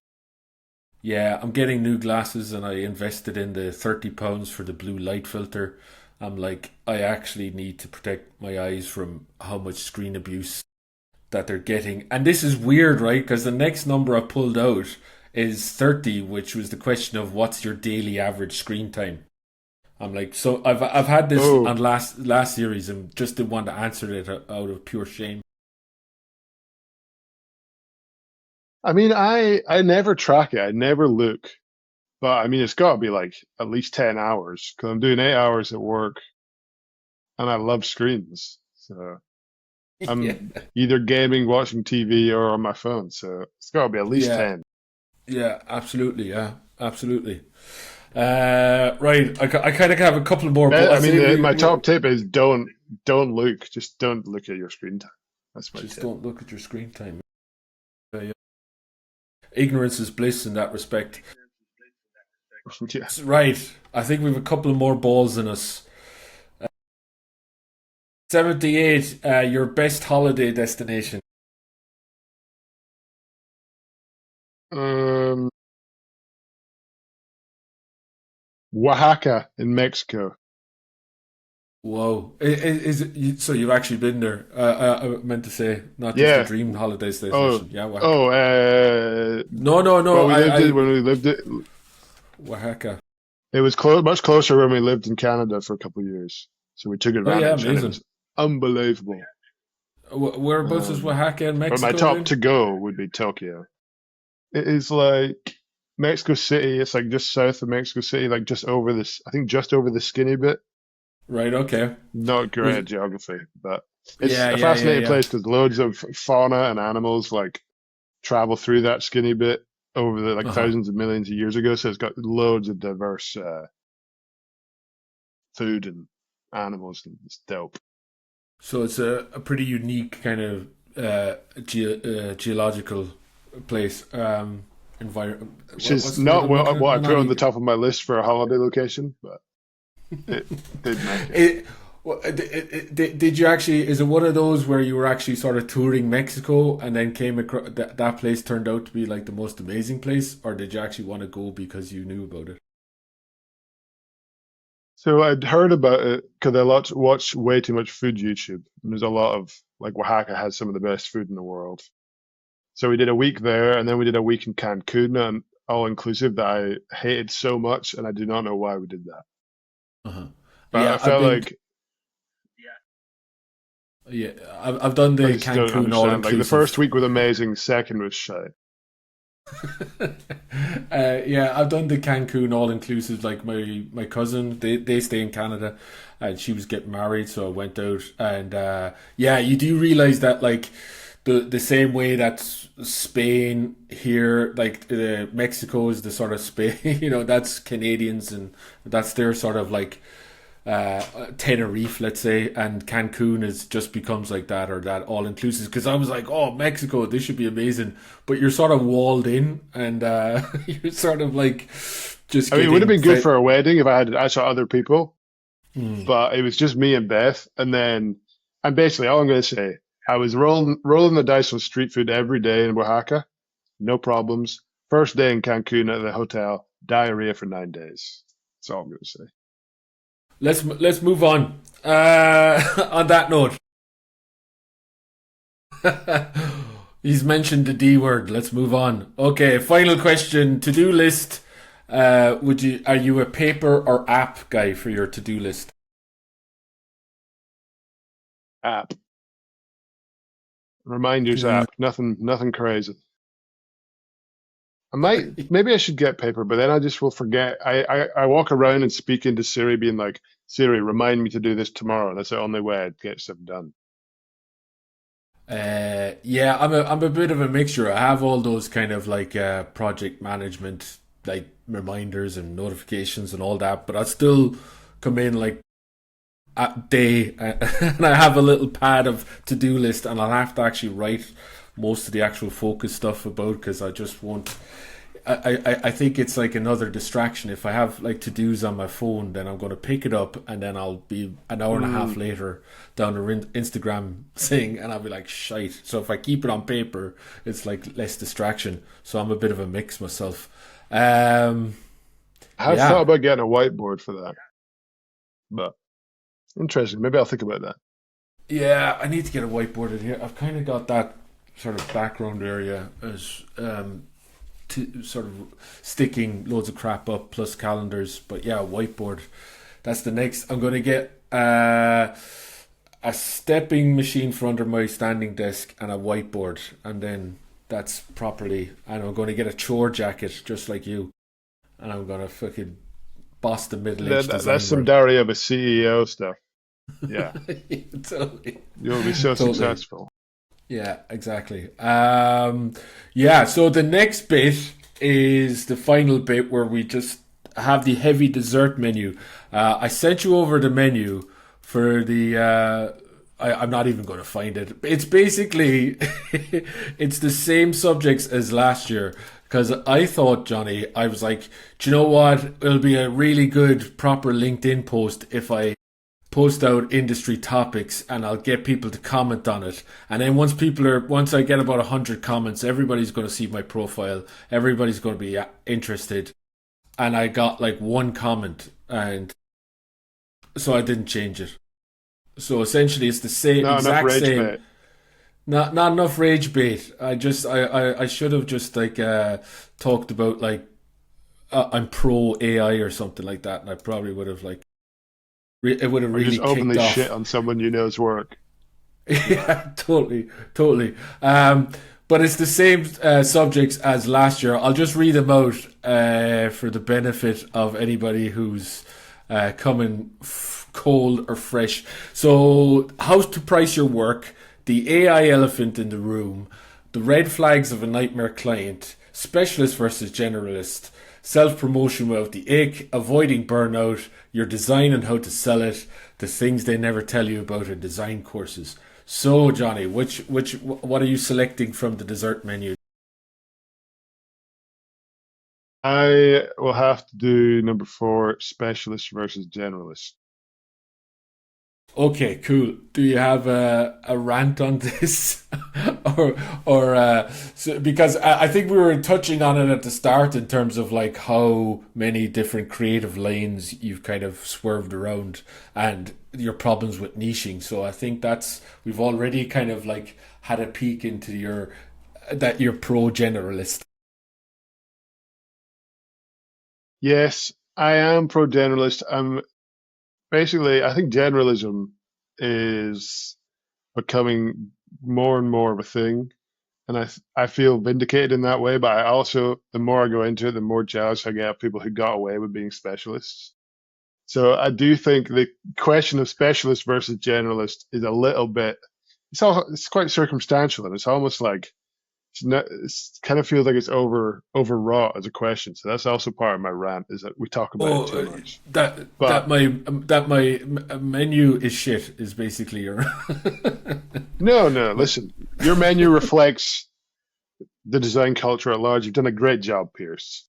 Speaker 1: Yeah, I'm getting new glasses, and I invested in the £30 for the blue light filter. I'm like, I actually need to protect my eyes from how much screen abuse that they're getting. And this is weird, right? Because the next number I pulled out is 30, which was the question of what's your daily average screen time. I'm like, so I've had this on last series and just didn't want to answer it out of pure shame.
Speaker 2: I mean, I never track it. I never look. But I mean, it's got to be like at least 10 hours because I'm doing 8 hours at work, and I love screens. So I'm either gaming, watching TV, or on my phone. So it's got to be at least 10.
Speaker 1: Yeah, absolutely. Yeah, absolutely. Right, I kind of have a couple more. But
Speaker 2: I mean, my top tip is don't look. Just don't look at your screen time. That's my
Speaker 1: just
Speaker 2: tip.
Speaker 1: don't look at your screen time. Ignorance is bliss in that respect.
Speaker 2: Yeah.
Speaker 1: Right, I think we have a couple more balls in us. 78, your best holiday destination.
Speaker 2: Oaxaca in Mexico.
Speaker 1: Whoa, is it? So you've actually been there? I meant to say not just a dream holiday destination. Yeah, Oaxaca. No.
Speaker 2: Well, when we lived it.
Speaker 1: Oaxaca.
Speaker 2: It was much closer when we lived in Canada for a couple of years, so we took
Speaker 1: Oh yeah,
Speaker 2: advantage, and it
Speaker 1: amazing.
Speaker 2: was unbelievable.
Speaker 1: Whereabouts is Oaxaca in
Speaker 2: But my
Speaker 1: Mexico?
Speaker 2: top
Speaker 1: Then?
Speaker 2: to go would be Tokyo. It is like Mexico City. It's like just south of Mexico City, like just over this. I think just over the skinny bit.
Speaker 1: Right. Okay.
Speaker 2: Not great
Speaker 1: Was
Speaker 2: at geography, but it's
Speaker 1: yeah,
Speaker 2: a
Speaker 1: yeah, yeah,
Speaker 2: fascinating
Speaker 1: yeah.
Speaker 2: place because loads of fauna and animals like travel through that skinny bit over the like
Speaker 1: Uh huh.
Speaker 2: thousands of millions of years ago. So it's got loads of diverse food and animals, and it's dope.
Speaker 1: So it's a pretty unique kind of geological place. Environment.
Speaker 2: Which is
Speaker 1: What's the word
Speaker 2: not
Speaker 1: I'm looking at?
Speaker 2: what I
Speaker 1: No,
Speaker 2: put
Speaker 1: not
Speaker 2: on the top of my list for a holiday location, but it did make it.
Speaker 1: Did you actually? Is it one of those where you were actually sort of touring Mexico and then came across that place turned out to be like the most amazing place, or did you actually want to go because you knew about it?
Speaker 2: So I'd heard about it because I watch way too much food YouTube. And there's a lot of like Oaxaca has some of the best food in the world. So we did a week there, and then we did a week in Cancun, and all inclusive that I hated so much, and I do not know why we did that.
Speaker 1: Uh-huh.
Speaker 2: But
Speaker 1: Yeah,
Speaker 2: I felt like
Speaker 1: I've done
Speaker 2: I
Speaker 1: the
Speaker 2: just don't
Speaker 1: Cancun all
Speaker 2: understand. Like the first
Speaker 1: inclusive.
Speaker 2: week was amazing, second was shy.
Speaker 1: Yeah, I've done the Cancun all inclusive. Like my cousin, they stay in Canada, and she was getting married, so I went out, and yeah, you do realize that like the same way that Spain here, like Mexico is the sort of Spain, that's Canadians, and that's their sort of like Tenerife, let's say, and Cancun is just becomes like that, or that all inclusive. Because I was like, oh, Mexico, this should be amazing, but you're sort of walled in, and you're sort of like just
Speaker 2: I mean, it would have
Speaker 1: getting
Speaker 2: been good
Speaker 1: fed.
Speaker 2: for a wedding if I saw other people,
Speaker 1: Mm.
Speaker 2: but it was just me and Beth. And basically all I'm going to say, I was rolling the dice on street food every day in Oaxaca, no problems. First day in Cancun at the hotel, diarrhea for 9 days. That's all I'm going to say.
Speaker 1: Let's move on. On that note, he's mentioned the D word. Let's move on. Okay, final question. To do list. Are you a paper or app guy for your to do list?
Speaker 2: App. Reminders
Speaker 1: Yeah.
Speaker 2: app. Nothing crazy. Maybe I should get paper, but then I just will forget. I walk around and speak into Siri being like, Siri, remind me to do this tomorrow. That's the only way I'd get stuff done.
Speaker 1: Yeah, I'm a bit of a mixture. I have all those kind of like project management, like reminders and notifications and all that, but I still come in like at day and I have a little pad of to do list, and I'll have to actually write most of the actual focus stuff about, because I just won't. I think it's like another distraction. If I have like to dos on my phone, then I'm going to pick it up, and then I'll be an hour and a half later down the Instagram thing, and I'll be like, shite. So if I keep it on paper, it's like less distraction. So I'm a bit of a mix myself.
Speaker 2: I have
Speaker 1: Yeah,
Speaker 2: thought about getting a whiteboard for that, but interesting. Maybe I'll think about that.
Speaker 1: yeah. I need to get a whiteboard in here. I've kind of got that sort of background area as sort of sticking loads of crap up plus calendars. But yeah, whiteboard. That's the next. I'm going to get a stepping machine for under my standing desk and a whiteboard, and then that's properly. And I'm going to get a chore jacket just like you, and I'm going to fucking boss the middle-aged design
Speaker 2: That's some
Speaker 1: world.
Speaker 2: diary of a CEO stuff. Yeah,
Speaker 1: Totally.
Speaker 2: you'll be so
Speaker 1: Totally.
Speaker 2: successful.
Speaker 1: Yeah, exactly. Yeah, so the next bit is the final bit where we just have the heavy dessert menu. I sent you over the menu for the. I'm not even going to find it. It's basically it's the same subjects as last year. Because I thought, Johnny, I was like, do you know what? It'll be a really good, proper LinkedIn post if I post out industry topics, and I'll get people to comment on it. And then once I get about 100 comments, everybody's going to see my profile. Everybody's going to be interested. And I got like one comment, and so I didn't change it. So essentially, it's the same,
Speaker 2: Not enough
Speaker 1: exact
Speaker 2: rage
Speaker 1: same.
Speaker 2: bait.
Speaker 1: Not enough rage bait. I should have just like talked about like I'm pro AI or something like that, and I probably would have like it would have
Speaker 2: Or
Speaker 1: really
Speaker 2: just
Speaker 1: kicked
Speaker 2: openly
Speaker 1: off.
Speaker 2: shit on someone you know's work.
Speaker 1: Yeah, totally, totally. But it's the same subjects as last year. I'll just read them out for the benefit of anybody who's coming cold or fresh. So, how to price your work, the AI elephant in the room, the red flags of a nightmare client, specialist versus generalist, self-promotion without the ick, avoiding burnout, your design and how to sell it, the things they never tell you about in design courses. So, Johnny, what are you selecting from the dessert menu?
Speaker 2: I will have to do number 4, specialist versus generalist.
Speaker 1: Okay, cool. Do you have a rant on this, because I think we were touching on it at the start in terms of like how many different creative lanes you've kind of swerved around and your problems with niching. So I think we've already kind of like had a peek into you're pro generalist.
Speaker 2: Yes, I am pro generalist. Basically, I think generalism is becoming more and more of a thing, and I feel vindicated in that way. But I also, the more I go into it, the more jealous I get of people who got away with being specialists. So I do think the question of specialist versus generalist is a little bit. It's quite circumstantial, and it's almost like it's kind of feels like it's overwrought as a question. So that's also part of my rant is that we talk about it too much. But
Speaker 1: that my menu is shit is basically your.
Speaker 2: no, listen, your menu reflects the design culture at large. You've done a great job, Pierce.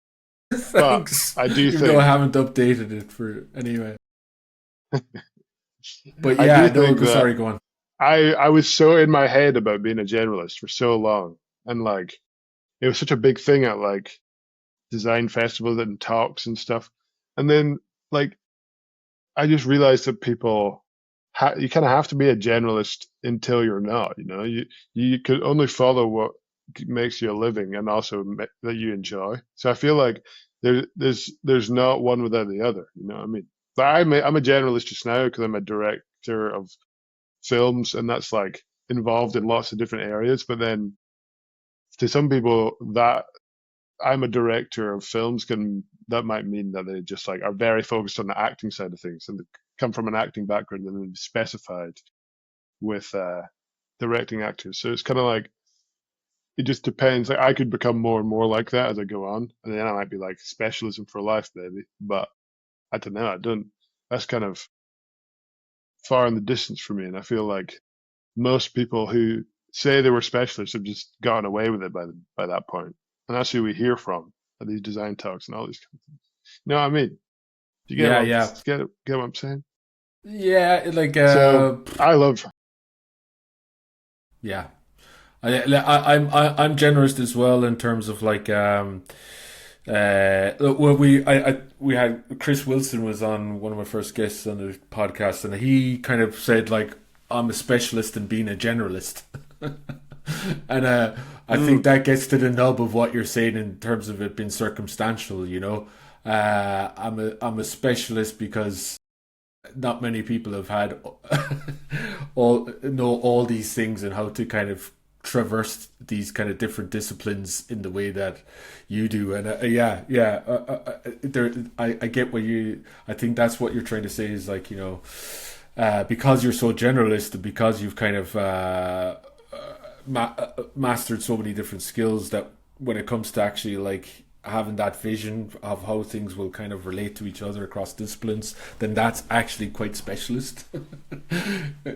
Speaker 1: Thanks.
Speaker 2: But I do
Speaker 1: Even
Speaker 2: think
Speaker 1: though I haven't updated it for anyway. But
Speaker 2: I
Speaker 1: yeah,
Speaker 2: do think that
Speaker 1: sorry, go on.
Speaker 2: I was so in my head about being a generalist for so long, and like it was such a big thing at like design festivals and talks and stuff, and then like I just realized that you kind of have to be a generalist until you're not. You know, you could only follow what makes you a living and also that you enjoy. So I feel like there's not one without the other. You know what I mean? But I'm a generalist just now because I'm a director of films, and that's like involved in lots of different areas. But then to some people, that I'm a director of films that might mean that they just like are very focused on the acting side of things and they come from an acting background and then specified with directing actors. So it's kind of like it just depends. Like I could become more and more like that as I go on, and then I might be like specialism for life, maybe. But I don't know. I don't. That's kind of far in the distance for me, and I feel like most people who say they were specialists have just gotten away with it by that point, and that's who we hear from at these design talks and all these kind of things. You know what I mean? Do you get get what I'm saying?
Speaker 1: Yeah, like
Speaker 2: So I love.
Speaker 1: yeah. I'm generous as well in terms of like well we had Chris Wilson was on one of my first guests on the podcast, and he kind of said like I'm a specialist in being a generalist. And I think that gets to the nub of what you're saying in terms of it being circumstantial, you know. I'm a specialist because not many people have had all these things and how to kind of traverse these kind of different disciplines in the way that you do. And I get what I think that's what you're trying to say is like, you know, because you're so generalist and because you've kind of mastered so many different skills that when it comes to actually like having that vision of how things will kind of relate to each other across disciplines, then that's actually quite specialist.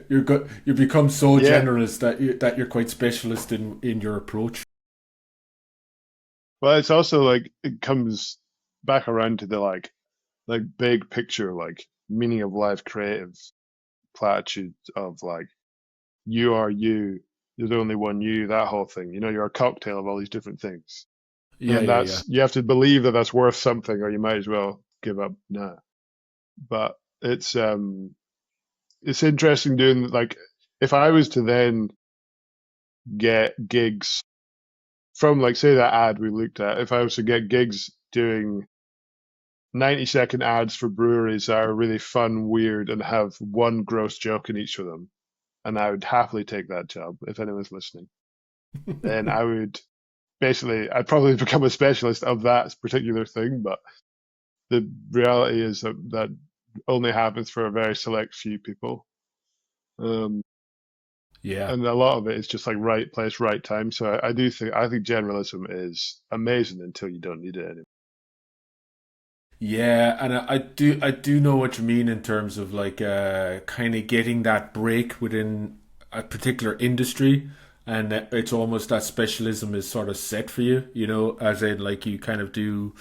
Speaker 1: You become so generalist that you're quite specialist in your approach.
Speaker 2: Well, it's also like it comes back around to the like big picture, like meaning of life, creative platitude of like you are you. There's only one you. That whole thing. You know, you're a cocktail of all these different things. And you have to believe that that's worth something, or you might as well give up now. But it's interesting doing like if I was to then get gigs from like say that ad we looked at, if I was to get gigs doing 90-second ads for breweries that are really fun, weird, and have one gross joke in each of them. And I would happily take that job if anyone's listening. And I would I'd probably become a specialist of that particular thing, but the reality is that only happens for a very select few people.
Speaker 1: Yeah.
Speaker 2: And a lot of it is just like right place, right time. So I think generalism is amazing until you don't need it anymore.
Speaker 1: Yeah, and I do know what you mean in terms of like kind of getting that break within a particular industry, and it's almost that specialism is sort of set for you, as in like you kind of do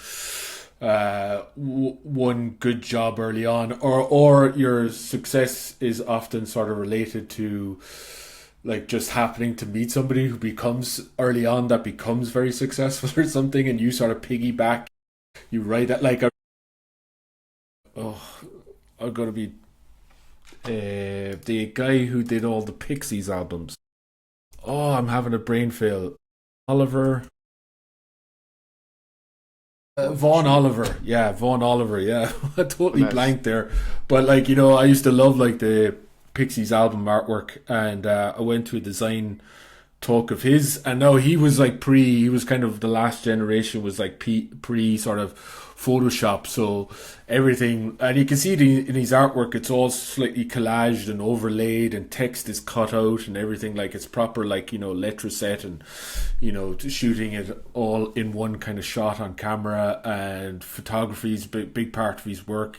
Speaker 1: one good job early on, or your success is often sort of related to like just happening to meet somebody who becomes early on that becomes very successful or something, and you sort of piggyback. You write that like I'm gonna be the guy who did all the Pixies albums. Oh, I'm having a brain fail. Oliver. Vaughn Oliver, yeah, I totally
Speaker 2: Nice.
Speaker 1: blanked there, but like I used to love like the Pixies album artwork, and I went to a design talk of his, and now he was like he was kind of the last generation, was like pre sort of Photoshop, so everything, and you can see it in his artwork, it's all slightly collaged and overlaid, and text is cut out and everything, like it's proper like letter set, and shooting it all in one kind of shot on camera, and photography is a big part of his work,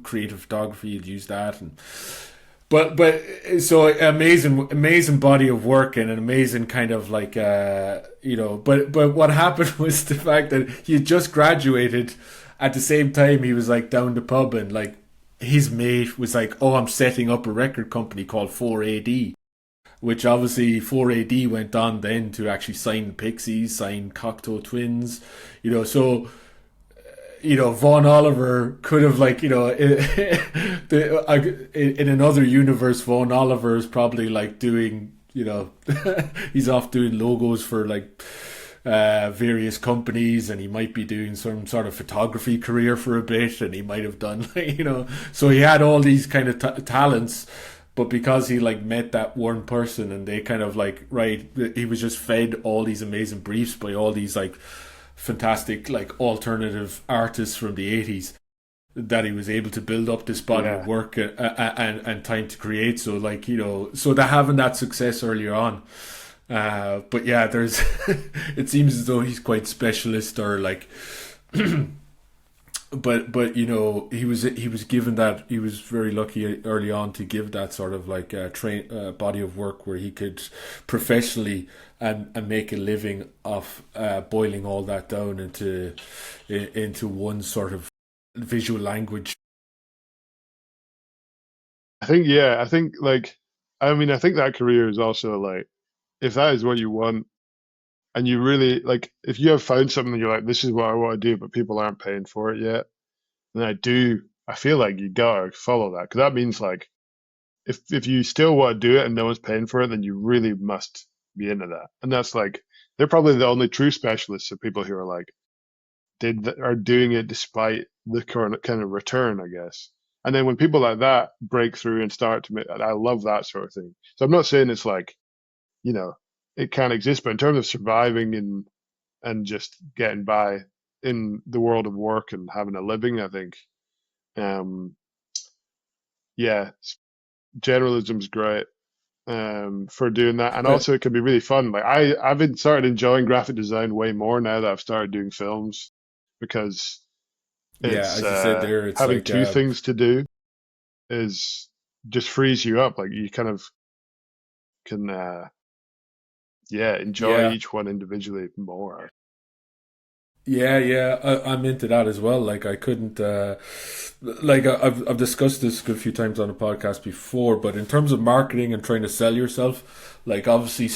Speaker 1: creative photography, you'd use that, and but so amazing body of work, and an amazing kind of like but what happened was the fact that he had just graduated at the same time he was like down the pub, and like his mate was like, oh, I'm setting up a record company called 4AD, which obviously 4AD went on then to actually sign Pixies, sign Cocteau Twins, so Vaughn Oliver could have like, in another universe, Vaughn Oliver is probably like doing, he's off doing logos for like various companies, and he might be doing some sort of photography career for a bit, and he might have done, so he had all these kind of talents. But because he like met that one person, and they kind of like, he was just fed all these amazing briefs by all these like fantastic like alternative artists from the 80s, that he was able to build up this body of work and time to create. So like so they're having that success earlier on, but yeah, there's it seems as though he's quite specialist, or like but he was given that, he was very lucky early on to give that sort of like body of work where he could professionally and make a living off boiling all that down into one sort of visual language.
Speaker 2: I think like, I think that career is also like, if that is what you want, and you really like, if you have found something and you're like, this is what I want to do, but people aren't paying for it yet, then I feel like you gotta follow that, because that means like, if you still want to do it and no one's paying for it, then you really must be into that. And that's like, they're probably the only true specialists of people who are like, are doing it despite the current kind of return, I guess. And then when people like that break through and start to make, I love that sort of thing. So I'm not saying it's like, it can't exist, but in terms of surviving and just getting by in the world of work and having a living, I think, yeah, generalism's great for doing that, and also it can be really fun. Like I've started enjoying graphic design way more now that I've started doing films, because it's
Speaker 1: as you said there, it's
Speaker 2: having
Speaker 1: like,
Speaker 2: two things to do is just frees you up. Like you kind of can enjoy each one individually more.
Speaker 1: I'm into that as well. Like I couldn't like I've discussed this a few times on a podcast before, but in terms of marketing and trying to sell yourself, like obviously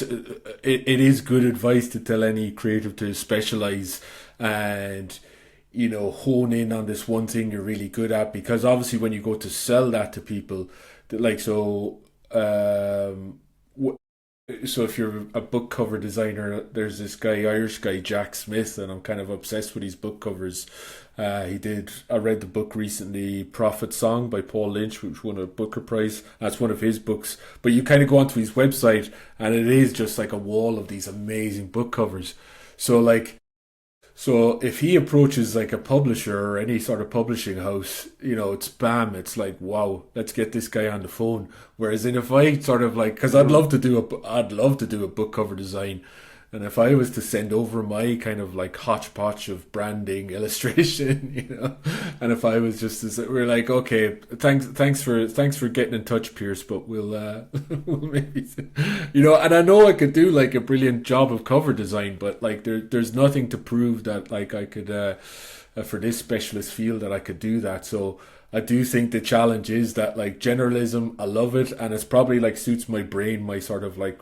Speaker 1: it is good advice to tell any creative to specialize and hone in on this one thing you're really good at, because obviously when you go to sell that to people, like So if you're a book cover designer, there's this guy, Irish guy, Jack Smith, and I'm kind of obsessed with his book covers. I read the book recently, Prophet Song by Paul Lynch, which won a Booker Prize. That's one of his books. But you kind of go onto his website and it is just like a wall of these amazing book covers. So if he approaches like a publisher or any sort of publishing house, it's bam, it's like, wow, let's get this guy on the phone. Whereas if I sort of like, because I'd love to do a book cover design, and if I was to send over my kind of like hodgepodge of branding, illustration, and if I was just to say, we're like, okay, thanks for getting in touch, Pierce, but we'll we'll maybe, and I know I could do like a brilliant job of cover design, but like there's nothing to prove that like I could for this specialist field that I could do that. So I do think the challenge is that like generalism, I love it, and it's probably like suits my brain, my sort of like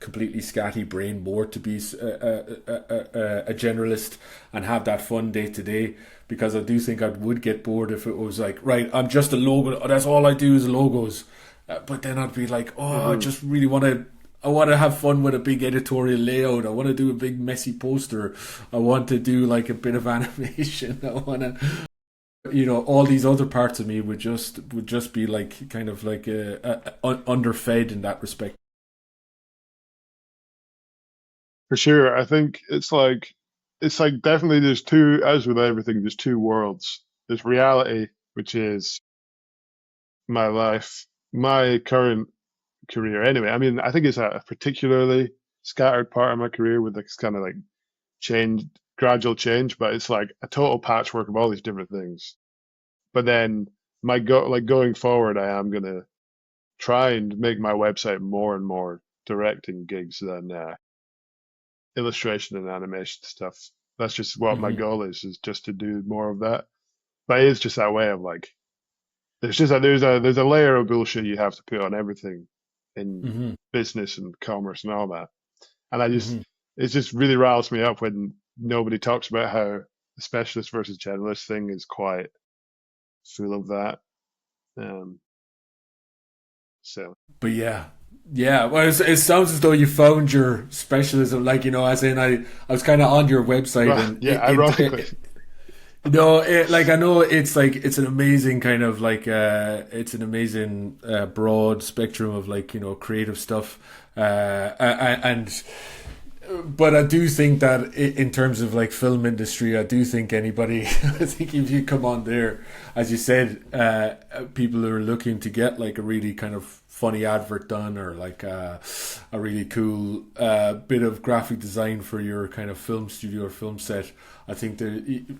Speaker 1: completely scatty brain more to be a generalist and have that fun day to day, because I do think I would get bored if it was like, right, I'm just a logo, that's all I do is logos, but then I'd be like, I just really want to have fun with a big editorial layout. I want to do a big messy poster. I want to do like a bit of animation. I want to, all these other parts of me would just be like kind of like underfed in that respect.
Speaker 2: For sure. I think it's like definitely there's two, as with everything, there's two worlds. There's reality, which is my life, my current career anyway. I mean, I think it's a particularly scattered part of my career with this kind of like gradual change, but it's like a total patchwork of all these different things. But then going forward, I am gonna try and make my website more and more directing gigs than illustration and animation stuff. That's just what my goal is just to do more of that. But it's just that way of like, there's a layer of bullshit you have to put on everything in business and commerce and all that. And it just really riles me up when nobody talks about how the specialist versus generalist thing is quite full of that.
Speaker 1: But yeah. Well, it sounds as though you found your specialism, like, as in I was kind of on your website, and
Speaker 2: ironically.
Speaker 1: I know it's like it's an amazing kind of like it's an amazing broad spectrum of like creative stuff, but I do think that in terms of like film industry, I do think anybody, I think if you come on there, as you said, people who are looking to get like a really kind of funny advert done, or like a really cool bit of graphic design for your kind of film studio or film set, I think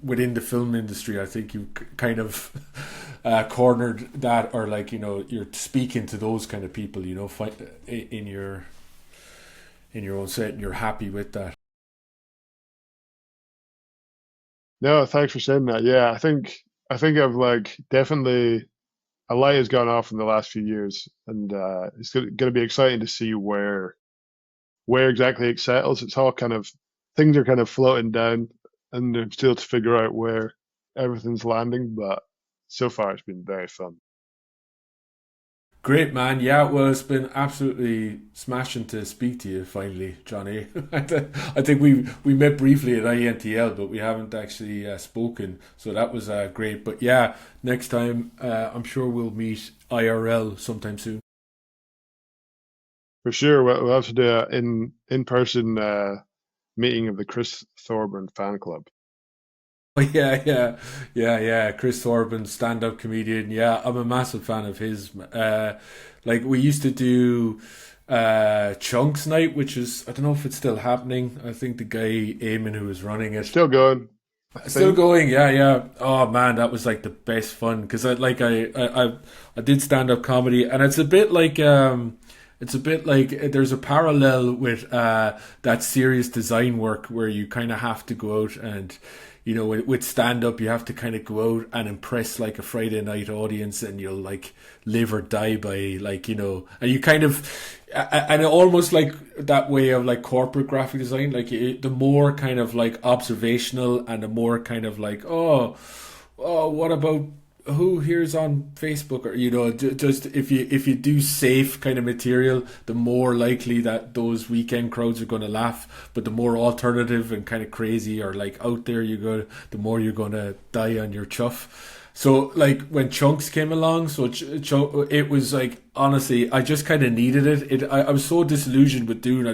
Speaker 1: within the film industry, I think you kind of cornered that, or like you're speaking to those kind of people, in your own set, and you're happy with that.
Speaker 2: No, thanks for saying that. Yeah, I think I've like definitely a light has gone off in the last few years, and it's going to be exciting to see where exactly it settles. It's all kind of, things are kind of floating down, and they're still to figure out where everything's landing. But so far, it's been very fun.
Speaker 1: Great, man. Yeah, well, it's been absolutely smashing to speak to you finally, Johnny. I think we met briefly at INTL, but we haven't actually spoken, so that was great. But yeah, next time I'm sure we'll meet IRL sometime soon. For
Speaker 2: sure, we'll have to do an in-person meeting of the Chris Thorburn fan club.
Speaker 1: Oh, yeah. Chris Thorburn, stand-up comedian. Yeah, I'm a massive fan of his. Like, we used to do Chunks Night, which is, I don't know if it's still happening. I think the guy Eamon who was running it,
Speaker 2: still going.
Speaker 1: Still going, yeah. Oh man, that was like the best fun, because I did stand-up comedy, and it's a bit like there's a parallel with that serious design work where you kind of have to go out and, with stand-up, you have to kind of go out and impress like a Friday night audience, and you'll like live or die by like, and you kind of, and almost like that way of like corporate graphic design, like the more kind of like observational, and the more kind of like, what about who here's on Facebook, or just if you do safe kind of material, the more likely that those weekend crowds are going to laugh. But the more alternative and kind of crazy or like out there you go, the more you're going to die on your chuff. So like when Chunks came along, it was like, honestly, I just kind of needed it. I was so disillusioned with doing.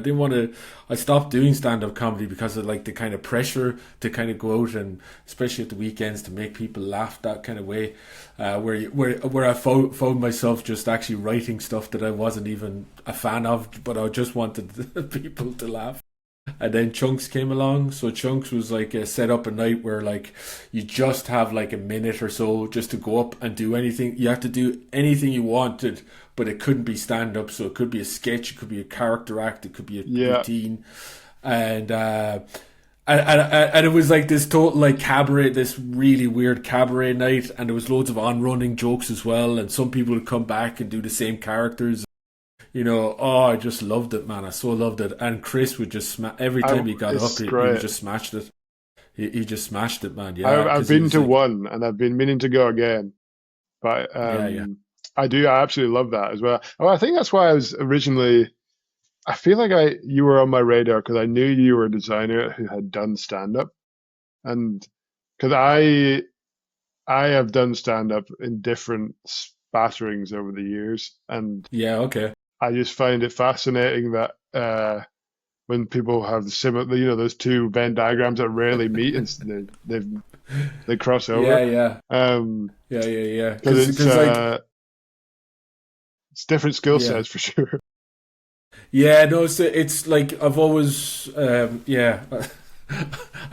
Speaker 1: I stopped doing stand up comedy because of like the kind of pressure to kind of go out and especially at the weekends to make people laugh that kind of way. Where I found myself just actually writing stuff that I wasn't even a fan of, but I just wanted people to laugh. And then Chunks came along. So Chunks was like a set up a night where like you just have like a minute or so just to go up and do anything. You have to do anything you wanted, but it couldn't be stand up. So it could be a sketch, it could be a character act, it could be a routine. And it was like this total like cabaret, this really weird cabaret night, and there was loads of on-running jokes as well, and some people would come back and do the same characters. I just loved it, man. I so loved it. And Chris would just every time he got up, he just smashed it. He just smashed it, man. Yeah,
Speaker 2: I've been to one, and I've been meaning to go again. But I absolutely love that as well. Oh, I think that's why I was originally. I feel like you were on my radar because I knew you were a designer who had done stand up, and because I have done stand up in different spatterings over the years, and
Speaker 1: okay. I
Speaker 2: just find it fascinating that when people have similar, those two Venn diagrams that rarely meet, and they cross over.
Speaker 1: Yeah.
Speaker 2: Because it's different skill sets for sure.
Speaker 1: Yeah, no, it's like I've always, I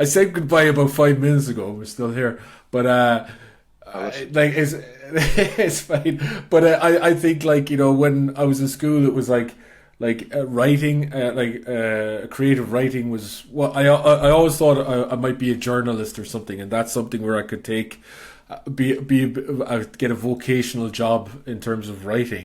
Speaker 1: said goodbye about 5 minutes ago. We're still here, but it's fine. But I think like when I was in school, it was like writing, creative writing was what I always thought I might be a journalist or something, and that's something where I could take get a vocational job in terms of writing.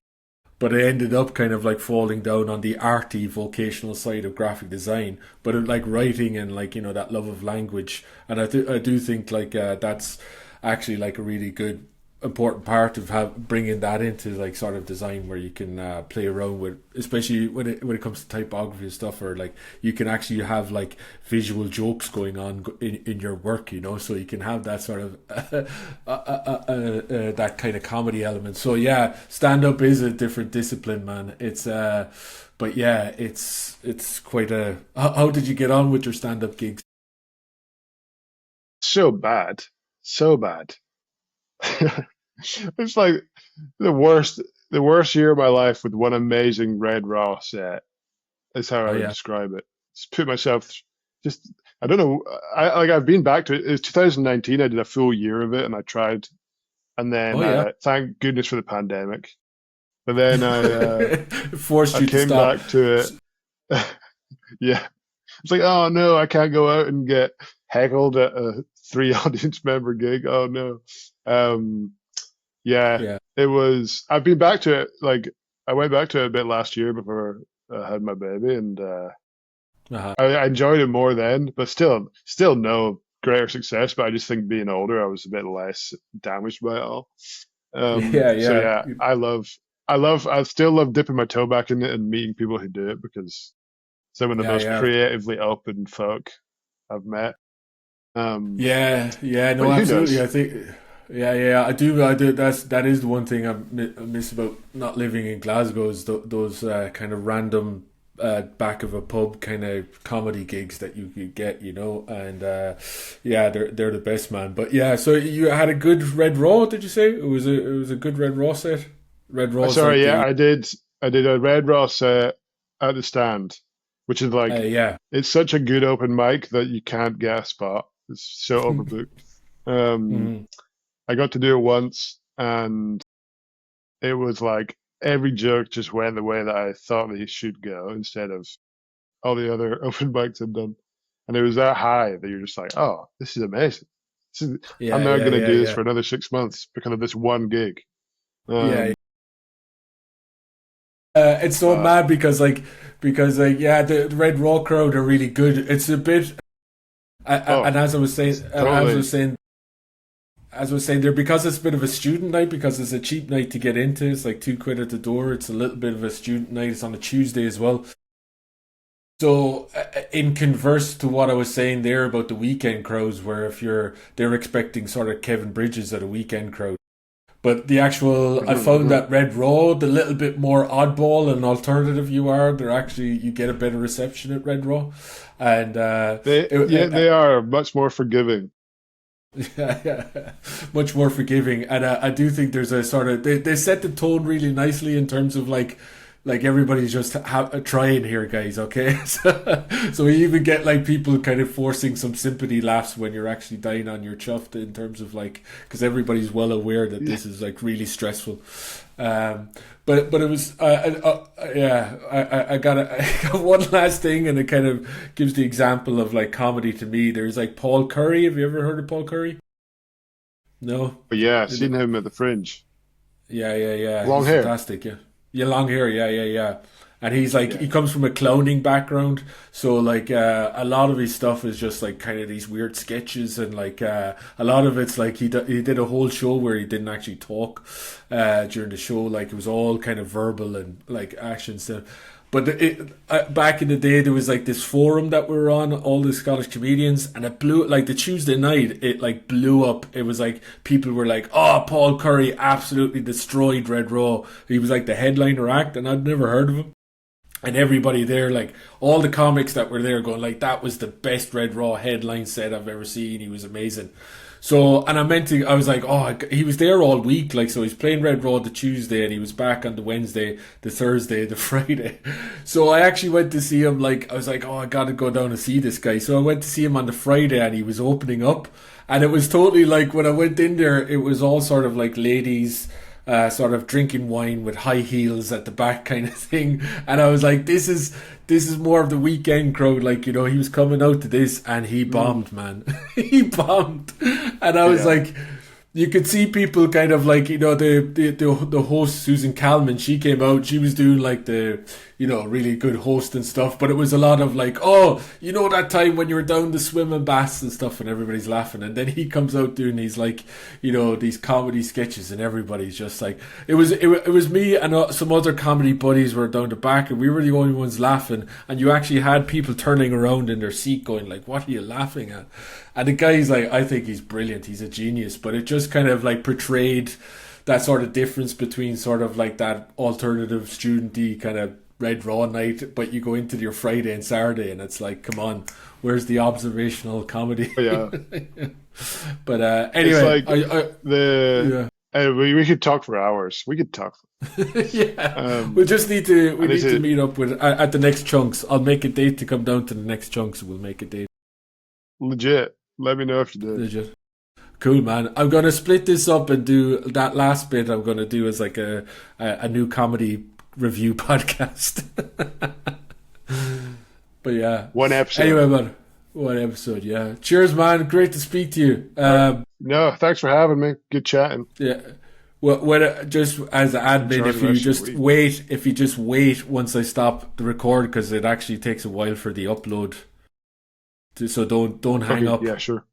Speaker 1: But I ended up kind of like falling down on the arty vocational side of graphic design, but like writing and like that love of language, and I do think like that's actually like a really good important part of bringing that into like sort of design where you can play around with, especially when it comes to typography and stuff, or like you can actually have like visual jokes going on in your work, so you can have that sort of that kind of comedy element. So yeah, stand up is a different discipline, man. It's but yeah, it's quite a. How did you get on with your stand up gigs?
Speaker 2: So bad. It's like the worst year of my life with one amazing Red Raw set. Is how I would describe it. Just put myself, I don't know. I've been back to it. It was 2019. I did a full year of it, and I tried. And then thank goodness for the pandemic. But then I
Speaker 1: forced you
Speaker 2: I came
Speaker 1: to stop.
Speaker 2: back to it. Yeah, it's like, oh no, I can't go out and get heckled at a 3 audience member gig. Oh no. It was. I've been back to it. Like I went back to it a bit last year before I had my baby, and I enjoyed it more then. But still no greater success. But I just think being older, I was a bit less damaged by it all. So yeah, I still love dipping my toe back in it and meeting people who do it, because some of the most creatively open folk I've met.
Speaker 1: No, absolutely. I think, I do. That is the one thing I miss about not living in Glasgow, is those kind of random back of a pub kind of comedy gigs that you could get, and they're the best, man. But yeah, so you had a good Red Raw, did you say? It was a good Red Raw set. Red Raw.
Speaker 2: Sorry, I did a Red Raw set at the Stand, which is like it's such a good open mic that you can't get a spot. It's so overbooked. I got to do it once, and it was like every joke just went the way that I thought they should go, instead of all the other open mics I've done. And it was that high that you're just like, oh, this is amazing. I'm now going to do this for another 6 months because of this one gig.
Speaker 1: It's so mad because the Red Raw crowd are really good. It's a bit, and as I was saying, as I was saying there, because it's a bit of a student night, because it's a cheap night to get into, it's like £2 at the door. It's a little bit of a student night. It's on a Tuesday as well. So, in converse to what I was saying there about the weekend crowds, where they're expecting sort of Kevin Bridges at a weekend crowd. But the actual, I found that Red Raw, the little bit more oddball and alternative you are, you get a better reception at Red Raw. And
Speaker 2: they are much more forgiving.
Speaker 1: Yeah, much more forgiving. And I do think there's a sort of, they set the tone really nicely in terms of like everybody's just trying here, guys, okay? So we even get like people kind of forcing some sympathy laughs when you're actually dying on your chuff, in terms of like, because everybody's well aware that this is like really stressful. But it was I got one last thing, and it kind of gives the example of like comedy to me. There's like Paul Curry. Have you ever heard of Paul Curry? No.
Speaker 2: But yeah, I've seen him at the Fringe.
Speaker 1: Yeah.
Speaker 2: Long
Speaker 1: He's
Speaker 2: hair.
Speaker 1: Fantastic. Yeah, long hair. Yeah. And he's like, he comes from a cloning background, so like a lot of his stuff is just like kind of these weird sketches, and like a lot of it's like he did a whole show where he didn't actually talk during the show, like it was all kind of verbal and like action stuff. But back in the day, there was like this forum that we were on, all the Scottish comedians, and it blew, like the Tuesday night, it like blew up. It was like, people were like, oh, Paul Curry absolutely destroyed Red Raw. He was like the headliner act, and I'd never heard of him. And everybody there, like all the comics that were there, going like, that was the best Red Raw headline set I've ever seen. He was amazing. So, and I was like, oh, he was there all week. Like, so he's playing Red Raw the Tuesday, and he was back on the Wednesday, the Thursday, the Friday. So I actually went to see him. Like, I was like, oh, I got to go down and see this guy. So I went to see him on the Friday, and he was opening up. And it was totally like, when I went in there, it was all sort of like ladies, sort of drinking wine with high heels at the back kind of thing. And I was like, this is more of the weekend crowd. Like, you know, he was coming out to this, and he bombed, man. He bombed. And I was like, you could see people kind of like, you know, the host, Susan Calman, she came out, she was doing like the, you know, really good host and stuff, but it was a lot of like, oh, you know that time when you were down the swimming baths and stuff, and everybody's laughing, and then he comes out doing these like, you know, these comedy sketches, and everybody's just like, it was me and some other comedy buddies were down the back, and we were the only ones laughing, and you actually had people turning around in their seat going like, what are you laughing at? And the guy's like, I think he's brilliant, he's a genius, but it just kind of like portrayed that sort of difference between sort of like that alternative studenty kind of Red Raw night, but you go into your Friday and Saturday, and it's like, come on, where's the observational comedy?
Speaker 2: Yeah.
Speaker 1: But anyway,
Speaker 2: it's like we could talk for hours. We could talk.
Speaker 1: Yeah, we just need to meet up with at the next chunks. I'll make a date to come down to the next chunks. We'll make a date.
Speaker 2: Legit. Let me know if you do.
Speaker 1: Legit. Cool, man. I'm going to split this up and do that last bit. I'm going to do as like a new comedy review podcast. But yeah.
Speaker 2: One episode.
Speaker 1: Anyway, man. One episode, yeah. Cheers, man. Great to speak to you.
Speaker 2: No, thanks for having me. Good chatting.
Speaker 1: Yeah. Well, just as an admin, if you just wait once I stop the record, because it actually takes a while for the upload. So don't hang up.
Speaker 2: Yeah, sure.